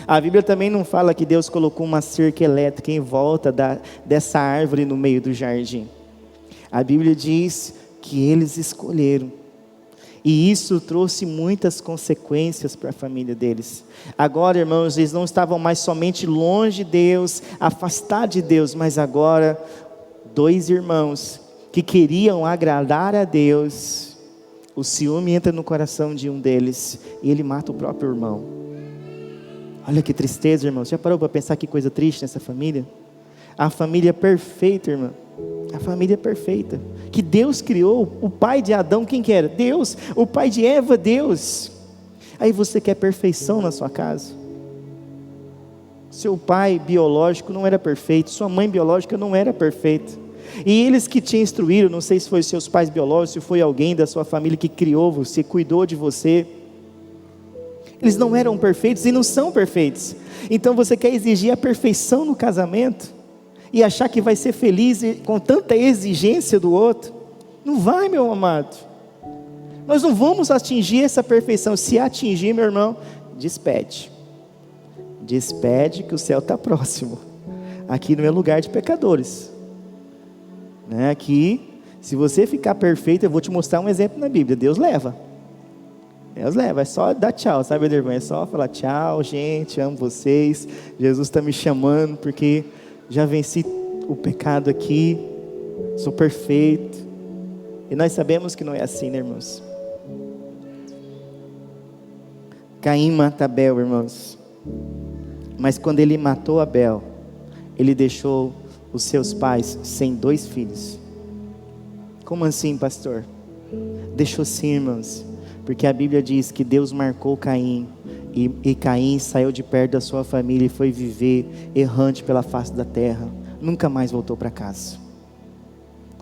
A Bíblia também não fala que Deus colocou uma cerca elétrica em volta dessa árvore no meio do jardim. A Bíblia diz que eles escolheram. E isso trouxe muitas consequências para a família deles. Agora, irmãos, eles não estavam mais somente longe de Deus, afastados de Deus, mas agora, 2 irmãos que queriam agradar a Deus, o ciúme entra no coração de um deles, e ele mata o próprio irmão. Olha que tristeza, irmãos. Já parou para pensar que coisa triste nessa família? A família perfeita, irmão. A família perfeita, que Deus criou. O pai de Adão, quem que era? Deus. O pai de Eva, Deus. Aí você quer perfeição na sua casa? Seu pai biológico não era perfeito, sua mãe biológica não era perfeita, e eles que te instruíram, não sei se foi seus pais biológicos, se foi alguém da sua família que criou você, cuidou de você, eles não eram perfeitos e não são perfeitos. Então você quer exigir a perfeição no casamento e achar que vai ser feliz com tanta exigência do outro? Não vai, meu amado. Nós não vamos atingir essa perfeição. Se atingir, meu irmão, despede que o céu está próximo. Aqui não é lugar de pecadores, né? Aqui, se você ficar perfeito, eu vou te mostrar um exemplo na Bíblia. Deus leva, é só dar tchau, sabe, irmão? É só falar tchau, gente, amo vocês, Jesus está me chamando, porque já venci o pecado aqui, sou perfeito. E nós sabemos que não é assim, né, irmãos? Caim mata Abel, irmãos, mas quando ele matou Abel, ele deixou os seus pais sem 2 filhos. Como assim, pastor? Deixou sim, irmãos, porque a Bíblia diz que Deus marcou Caim, e Caim saiu de perto da sua família e foi viver errante pela face da terra, nunca mais voltou para casa.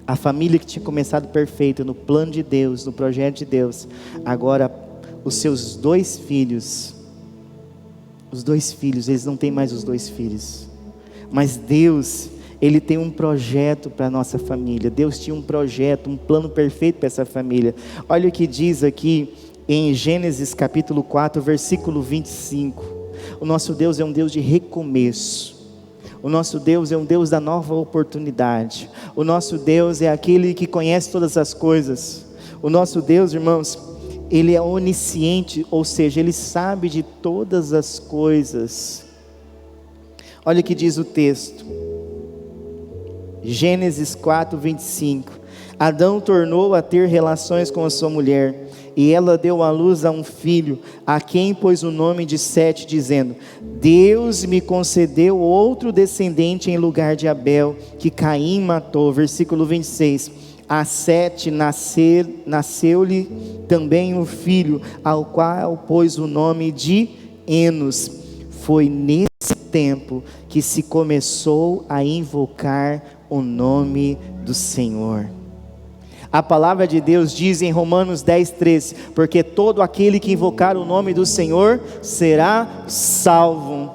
A família que tinha começado perfeita no plano de Deus, no projeto de Deus, agora os seus 2 filhos, eles não têm mais os 2 filhos, mas Deus, Ele tem um projeto para a nossa família. Deus tinha um projeto, um plano perfeito para essa família. Olha o que diz aqui em Gênesis capítulo 4, versículo 25. O nosso Deus é um Deus de recomeço. O nosso Deus é um Deus da nova oportunidade. O nosso Deus é aquele que conhece todas as coisas. O nosso Deus, irmãos, Ele é onisciente, ou seja, Ele sabe de todas as coisas. Olha o que diz o texto. Gênesis 4, 25. Adão tornou a ter relações com a sua mulher, e ela deu à luz a um filho, a quem pôs o nome de Sete, dizendo: Deus me concedeu outro descendente em lugar de Abel, que Caim matou. Versículo 26. A Sete nasceu-lhe também um filho, ao qual pôs o nome de Enos. Foi nesse tempo que se começou a invocar o nome do Senhor. A palavra de Deus diz em Romanos 10, 13: porque todo aquele que invocar o nome do Senhor será salvo.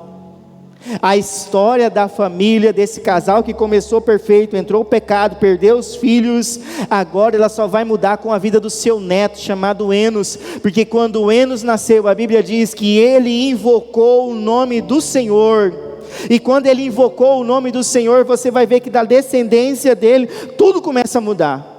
A história da família desse casal que começou perfeito, entrou o pecado, perdeu os filhos, agora ela só vai mudar com a vida do seu neto, chamado Enos, porque quando Enos nasceu, a Bíblia diz que ele invocou o nome do Senhor, e quando ele invocou o nome do Senhor, você vai ver que da descendência dele, tudo começa a mudar.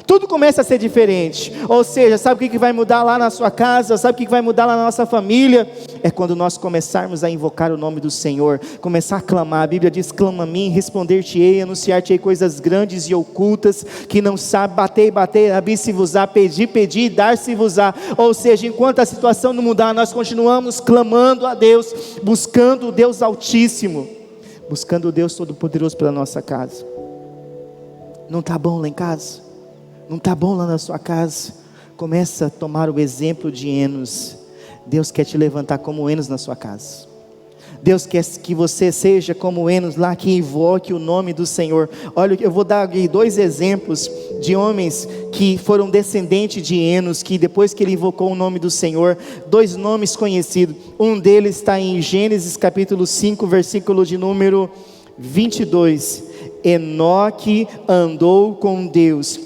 Tudo começa a ser diferente. Ou seja, sabe o que vai mudar lá na sua casa? Sabe o que vai mudar lá na nossa família? É quando nós começarmos a invocar o nome do Senhor, começar a clamar. A Bíblia diz: clama a mim, responder-te-ei, anunciar-te-ei coisas grandes e ocultas, que não sabe. Batei, batei, abri-se-vos-á, pedi, pedi, dar-se-vos-á. Ou seja, enquanto a situação não mudar, nós continuamos clamando a Deus, buscando o Deus Altíssimo, buscando o Deus Todo-Poderoso pela nossa casa. Não está bom lá em casa? Não está bom lá na sua casa? Começa a tomar o exemplo de Enos. Deus quer te levantar como Enos na sua casa. Deus quer que você seja como Enos lá, que invoque o nome do Senhor. Olha, eu vou dar aqui 2 exemplos de homens que foram descendentes de Enos, que depois que ele invocou o nome do Senhor, 2 nomes conhecidos. Um deles está em Gênesis capítulo 5, versículo de número 22. Enoque andou com Deus,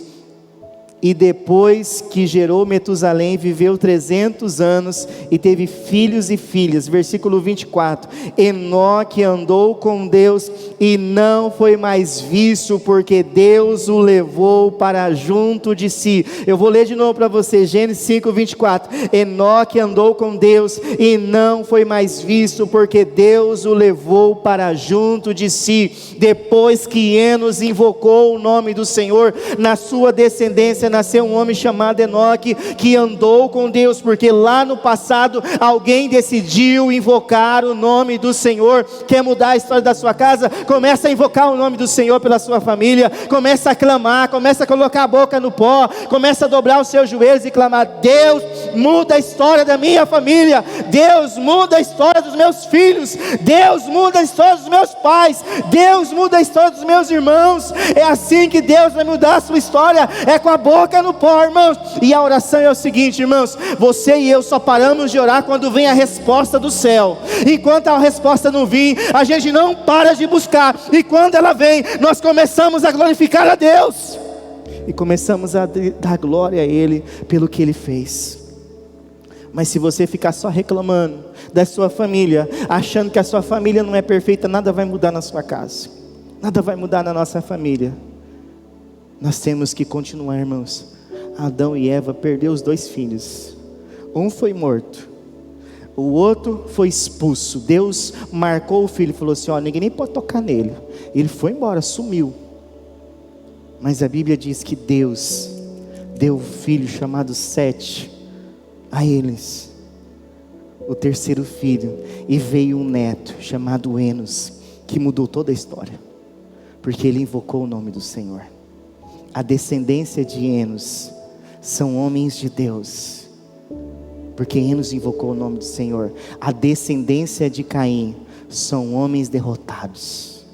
e depois que gerou Metusalém, viveu 300 anos e teve filhos e filhas. Versículo 24, Enoque andou com Deus e não foi mais visto, porque Deus o levou para junto de si. Eu vou ler de novo para você, Gênesis 5, 24, Enoque andou com Deus e não foi mais visto, porque Deus o levou para junto de si. Depois que Enos invocou o nome do Senhor, na sua descendência nasceu um homem chamado Enoque, que andou com Deus, porque lá no passado alguém decidiu invocar o nome do Senhor. Quer mudar a história da sua casa? Começa a invocar o nome do Senhor pela sua família, começa a clamar, começa a colocar a boca no pó, começa a dobrar os seus joelhos e clamar: Deus, muda a história da minha família, Deus, muda a história dos meus filhos, Deus, muda a história dos meus pais, Deus, muda a história dos meus irmãos. É assim que Deus vai mudar a sua história, é com a boca no pó, irmãos. E a oração é o seguinte, irmãos: você e eu só paramos de orar quando vem a resposta do céu. Enquanto a resposta não vir, a gente não para de buscar, e quando ela vem, nós começamos a glorificar a Deus, e começamos a dar glória a Ele pelo que Ele fez. Mas se você ficar só reclamando da sua família, achando que a sua família não é perfeita, nada vai mudar na sua casa, nada vai mudar na nossa família. Nós temos que continuar, irmãos. Adão e Eva perderam os 2 filhos. Um foi morto, o outro foi expulso. Deus marcou o filho e falou assim: ó, ninguém nem pode tocar nele. Ele foi embora, sumiu. Mas a Bíblia diz que Deus deu um filho chamado Sete a eles, o 3º filho, e veio um neto chamado Enos, que mudou toda a história, porque ele invocou o nome do Senhor. A descendência de Enos são homens de Deus, porque Enos invocou o nome do Senhor. A descendência de Caim são homens derrotados,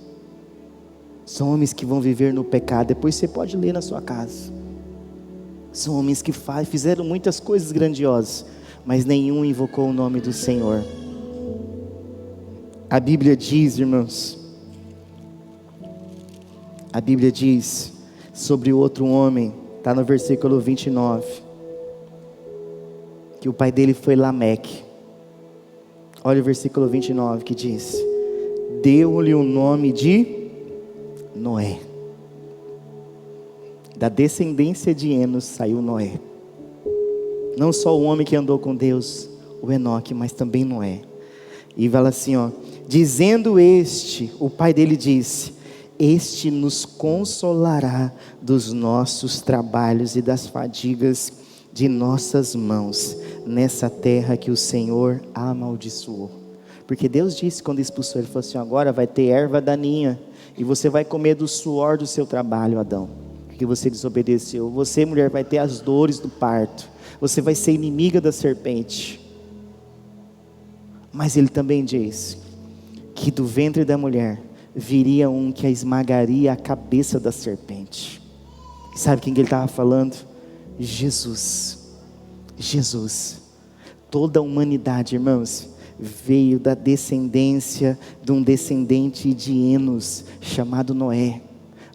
são homens que vão viver no pecado. Depois você pode ler na sua casa. São homens que fizeram muitas coisas grandiosas, mas nenhum invocou o nome do Senhor. A Bíblia diz, irmãos, a Bíblia diz sobre o outro homem, está no versículo 29, que o pai dele foi Lameque. Olha o versículo 29 que diz: deu-lhe o nome de Noé. Da descendência de Enos saiu Noé. Não só o homem que andou com Deus, o Enoque, mas também Noé. E fala assim, ó: dizendo este, o pai dele disse: este nos consolará dos nossos trabalhos e das fadigas de nossas mãos, nessa terra que o Senhor amaldiçoou. Porque Deus disse quando expulsou, Ele falou assim: agora vai ter erva daninha, e você vai comer do suor do seu trabalho, Adão, porque você desobedeceu. Você, mulher, vai ter as dores do parto, você vai ser inimiga da serpente. Mas Ele também diz que do ventre da mulher viria um que esmagaria a cabeça da serpente. E sabe quem Ele estava falando? Jesus. Jesus. Toda a humanidade, irmãos, veio da descendência de um descendente de Enos, chamado Noé.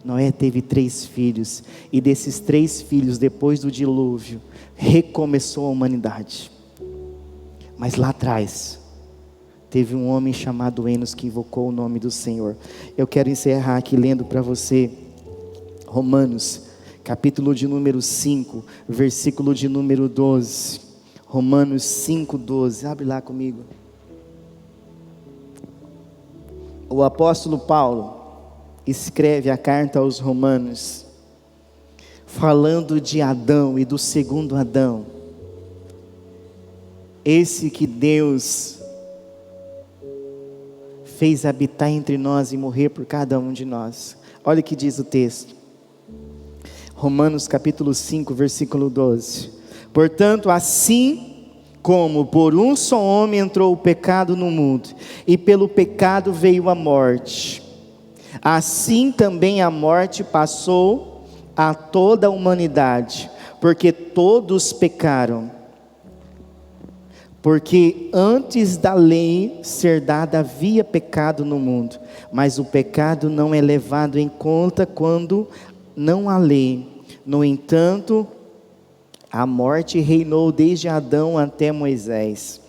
Noé teve 3 filhos, e desses 3 filhos, depois do dilúvio, recomeçou a humanidade. Mas lá atrás teve um homem chamado Enos que invocou o nome do Senhor. Eu quero encerrar aqui lendo para você Romanos, capítulo de número 5, versículo de número 12. Romanos 5, 12. Abre lá comigo. O apóstolo Paulo escreve a carta aos Romanos, falando de Adão e do segundo Adão, esse que Deus fez habitar entre nós e morrer por cada um de nós. Olha o que diz o texto, Romanos capítulo 5, versículo 12: portanto, assim Como por um só homem entrou o pecado no mundo, e pelo pecado veio a morte, assim também a morte passou a toda a humanidade, porque todos pecaram. Porque antes da lei ser dada havia pecado no mundo, mas o pecado não é levado em conta quando não há lei. No entanto, a morte reinou desde Adão até Moisés,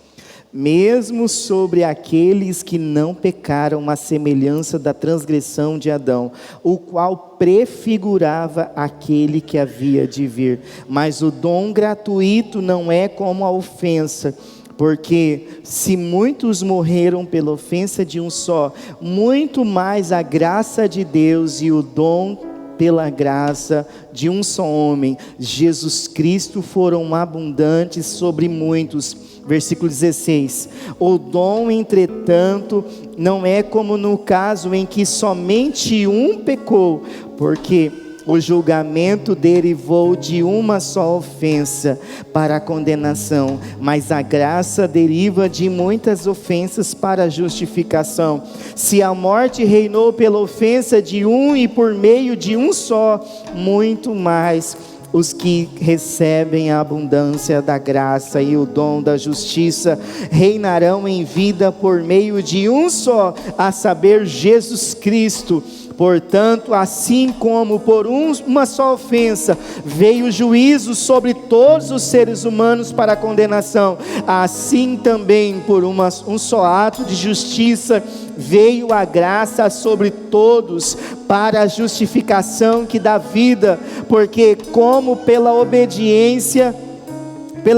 mesmo sobre aqueles que não pecaram, à semelhança da transgressão de Adão, o qual prefigurava aquele que havia de vir. Mas o dom gratuito não é como a ofensa, porque se muitos morreram pela ofensa de um só, muito mais a graça de Deus e o dom pela graça de um só homem, Jesus Cristo, foram abundantes sobre muitos. Versículo 16, o dom, entretanto, não é como no caso em que somente um pecou, porque o julgamento derivou de uma só ofensa para a condenação, mas a graça deriva de muitas ofensas para a justificação. Se a morte reinou pela ofensa de um e por meio de um só, muito mais os que recebem a abundância da graça e o dom da justiça reinarão em vida por meio de um só, a saber, Jesus Cristo. Portanto, assim como por uma só ofensa veio o juízo sobre todos os seres humanos para a condenação, assim também por um só ato de justiça veio a graça sobre todos para a justificação que dá vida, porque como pela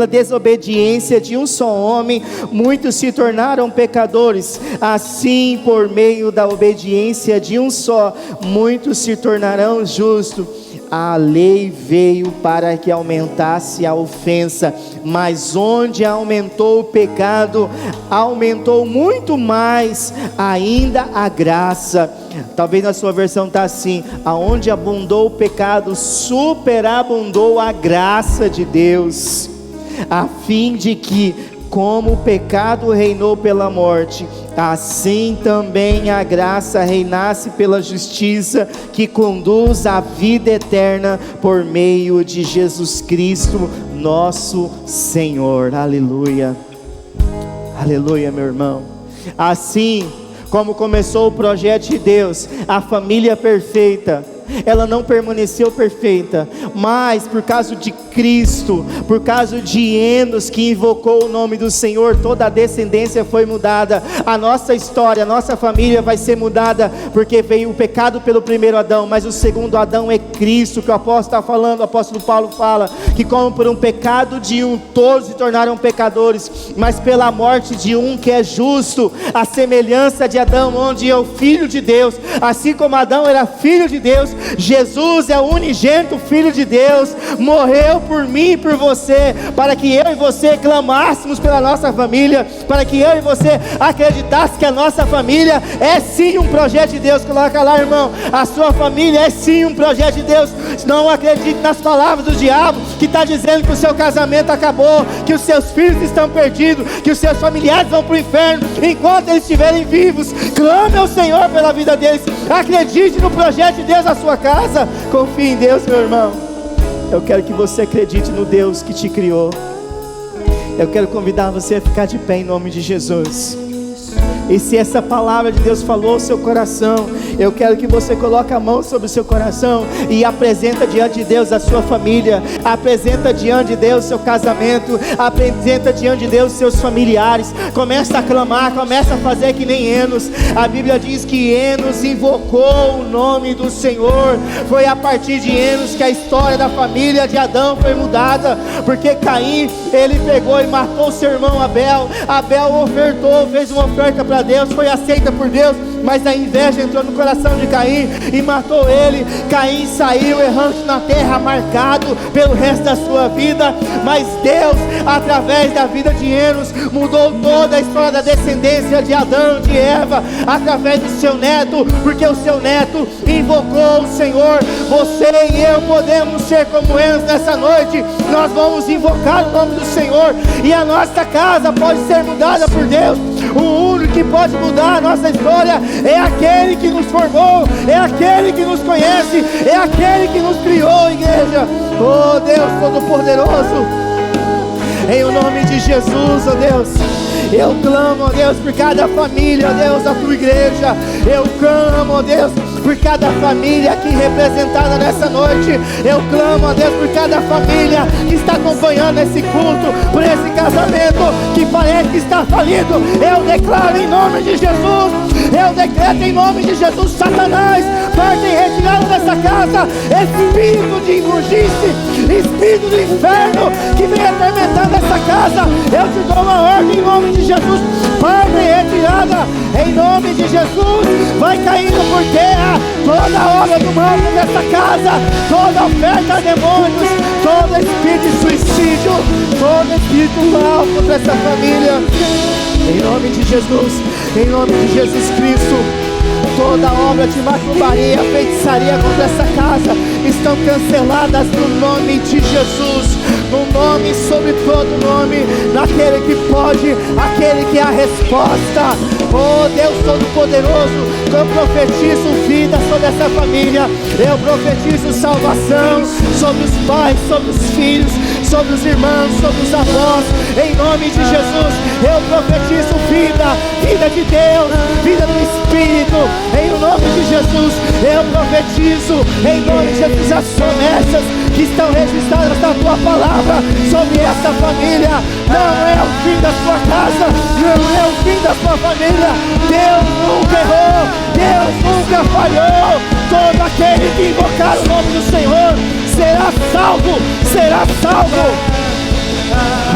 desobediência de um só homem, muitos se tornaram pecadores, assim por meio da obediência de um só, muitos se tornarão justos. A lei veio para que aumentasse a ofensa, mas onde aumentou o pecado, aumentou muito mais ainda a graça. Talvez na sua versão está assim: aonde abundou o pecado, superabundou a graça de Deus, a fim de que, como o pecado reinou pela morte, assim também a graça reinasse pela justiça, que conduz à vida eterna por meio de Jesus Cristo, nosso Senhor. Aleluia, aleluia, meu irmão. Assim como começou o projeto de Deus, a família perfeita, ela não permaneceu perfeita, mas por causa de Cristo, por causa de Enos, que invocou o nome do Senhor, toda a descendência foi mudada. A nossa história, a nossa família vai ser mudada, porque veio o pecado pelo primeiro Adão, mas o segundo Adão é Cristo, que o apóstolo está falando. O apóstolo Paulo fala que como por um pecado de um, todos se tornaram pecadores, mas pela morte de um que é justo, a semelhança de Adão, onde é o Filho de Deus, assim como Adão era filho de Deus, Jesus é o unigênito Filho de Deus, morreu por mim e por você, para que eu e você clamássemos pela nossa família, para que eu e você acreditasse que a nossa família é sim um projeto de Deus. Coloca lá, irmão, a sua família é sim um projeto de Deus. Não acredite nas palavras do diabo, que está dizendo que o seu casamento acabou, que os seus filhos estão perdidos, que os seus familiares vão para o inferno, enquanto eles estiverem vivos. Clame ao Senhor pela vida deles, acredite no projeto de Deus na sua casa, confie em Deus, meu irmão. Eu quero que você acredite no Deus que te criou. Eu quero convidar você a ficar de pé em nome de Jesus. E se essa palavra de Deus falou ao seu coração, eu quero que você coloque a mão sobre o seu coração e apresenta diante de Deus a sua família, apresenta diante de Deus o seu casamento, apresenta diante de Deus os seus familiares. Começa a clamar, começa a fazer que nem Enos. A Bíblia diz que Enos invocou o nome do Senhor. Foi a partir de Enos que a história da família de Adão foi mudada, porque Caim, ele pegou e matou seu irmão Abel. Abel ofertou, fez uma oferta para a Deus, foi aceita por Deus, mas a inveja entrou no coração de Caim e matou ele. Caim saiu errante na terra, marcado pelo resto da sua vida. Mas Deus, através da vida de Enos, mudou toda a história da descendência de Adão, de Eva, através do seu neto, porque o seu neto invocou o Senhor. Você e eu podemos ser como Enos nessa noite. Nós vamos invocar o nome do Senhor e a nossa casa pode ser mudada por Deus. O único que pode mudar a nossa história é aquele que nos formou, é aquele que nos conhece, é aquele que nos criou, igreja. Oh Deus Todo-Poderoso, em o nome de Jesus, ó Deus, eu clamo, ó Deus, por cada família, ó Deus, da tua igreja. Eu clamo, ó Deus, por cada família aqui representada nessa noite. Eu clamo, ó Deus, por cada família que está acompanhando esse culto, por esse casamento que parece que está falido. Eu declaro em nome de Jesus, eu decreto em nome de Jesus: Satanás, parte em retirada dessa casa, espírito de injustiça, espírito do inferno que vem atormentando essa casa. Eu te dou uma ordem em nome de Jesus: parte em retirada em nome de Jesus. Vai caindo por terra toda a obra do mal nessa casa, toda oferta a demônios, todo espírito de suicídio, todo espírito mal contra essa família, em nome de Jesus, em nome de Jesus Cristo. Toda obra de macumbaria, feitiçaria contra essa casa estão canceladas no nome de Jesus, no nome sobre todo nome, naquele que pode, aquele que é a resposta. Oh Deus Todo-Poderoso, eu profetizo vida sobre essa família, eu profetizo salvação sobre os pais, sobre os filhos, sobre os irmãos, sobre os avós, em nome de Jesus. Eu profetizo vida, vida de Deus, vida do Espírito, em nome de Jesus. Eu profetizo em nome de Jesus as promessas que estão registradas na tua palavra sobre essa família. Não é o fim da sua casa, não é o fim da sua família. Deus nunca errou, Deus nunca falhou. Todo aquele que invocar o nome do Senhor será salvo, será salvo.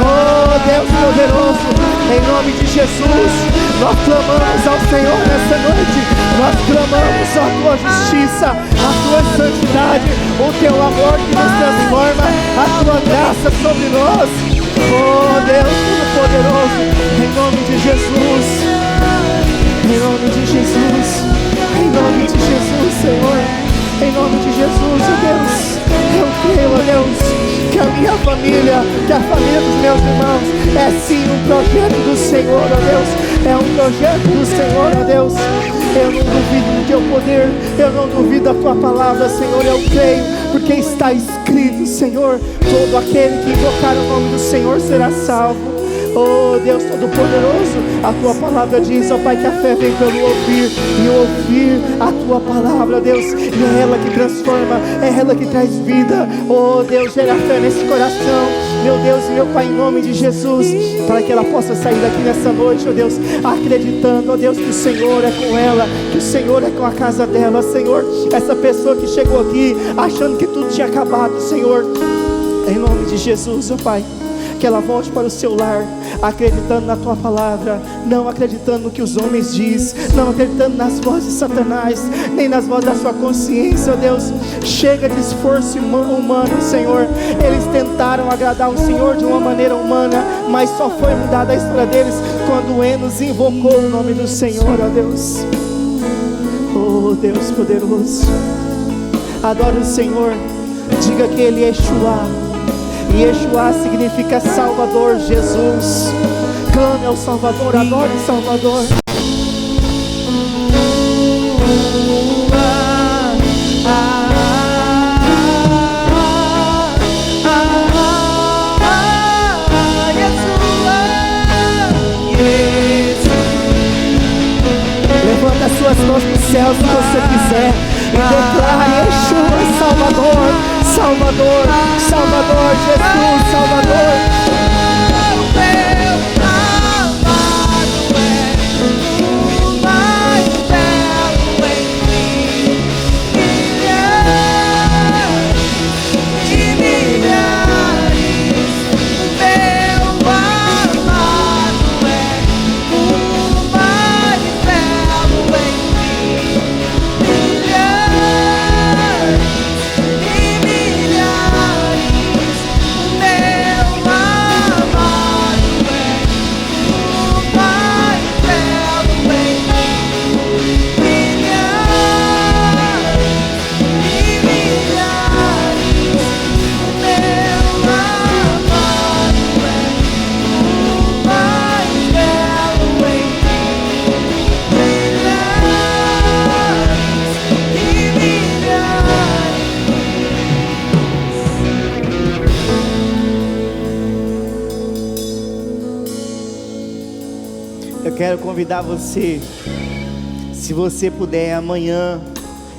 Oh Deus poderoso, em nome de Jesus, nós clamamos ao Senhor nessa noite. Nós clamamos a tua justiça, a tua santidade, o teu amor que nos transforma, a tua graça sobre nós. Oh Deus Todo-Poderoso, em nome de Jesus, em nome de Jesus, em nome de Jesus, Senhor, em nome de Jesus, oh Deus, eu creio, oh Deus, que a minha família, que a família dos meus irmãos é sim um projeto do Senhor, ó Deus, é um projeto do Senhor, ó Deus. Eu não duvido do teu poder, eu não duvido da tua palavra, Senhor, eu creio, porque está escrito, Senhor, todo aquele que invocar o nome do Senhor será salvo. Oh Deus Todo-Poderoso, a tua palavra diz, ó Pai, que a fé vem pelo ouvir, e ouvir a tua palavra, Deus, e é ela que transforma, é ela que traz vida. Oh Deus, gera fé nesse coração, meu Deus e meu Pai, em nome de Jesus, para que ela possa sair daqui nessa noite, ó Deus, acreditando, ó Deus, que o Senhor é com ela, que o Senhor é com a casa dela, Senhor. Essa pessoa que chegou aqui achando que tudo tinha acabado, Senhor, em nome de Jesus, ó Pai, que ela volte para o seu lar, acreditando na tua palavra, não acreditando no que os homens dizem, não acreditando nas vozes de Satanás, nem nas vozes da sua consciência, ó Deus. Chega de esforço humano, Senhor. Eles tentaram agradar o Senhor de uma maneira humana, mas só foi mudada a história deles quando Enos invocou o nome do Senhor, ó Deus. Oh Deus poderoso, adore o Senhor, diga que Ele é Yeshua. E Yeshua significa Salvador, Jesus. Clame ao Salvador, adore o Salvador. Levanta as suas mãos para os céus se você quiser e declare Yeshua, Salvador. Salvador, Salvador, Jesus, Salvador. quero convidar você, se você puder, amanhã,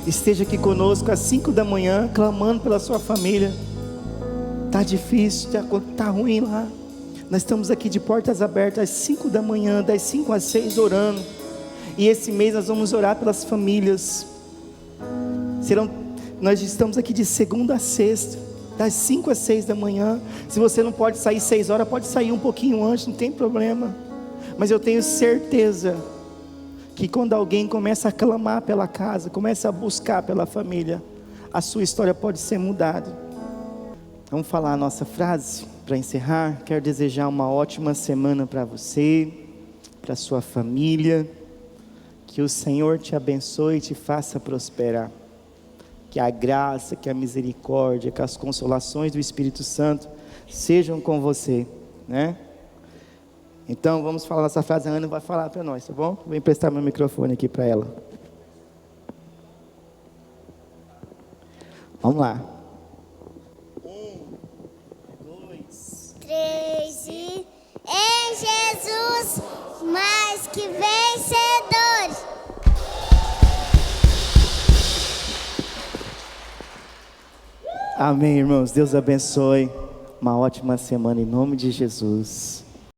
esteja aqui conosco às 5 da manhã, clamando pela sua família. Está difícil, está ruim lá. Nós estamos aqui de portas abertas às 5 da manhã, das 5 às 6 orando. E esse mês nós vamos orar pelas famílias. Nós estamos aqui de segunda a sexta, das 5 às 6 da manhã. Se você não pode sair 6 horas, pode sair um pouquinho antes, não tem problema. Mas eu tenho certeza que quando alguém começa a clamar pela casa, começa a buscar pela família, a sua história pode ser mudada. Vamos falar a nossa frase para encerrar. Quero desejar uma ótima semana para você, para sua família. Que o Senhor te abençoe e te faça prosperar. Que a graça, que a misericórdia, que as consolações do Espírito Santo sejam com você, né? Então vamos falar essa frase, a Ana vai falar para nós, tá bom? Vou emprestar meu microfone aqui para ela. Vamos lá. 1, 2, 3 e em Jesus mais que vencedores. Amém, irmãos. Deus abençoe. Uma ótima semana em nome de Jesus.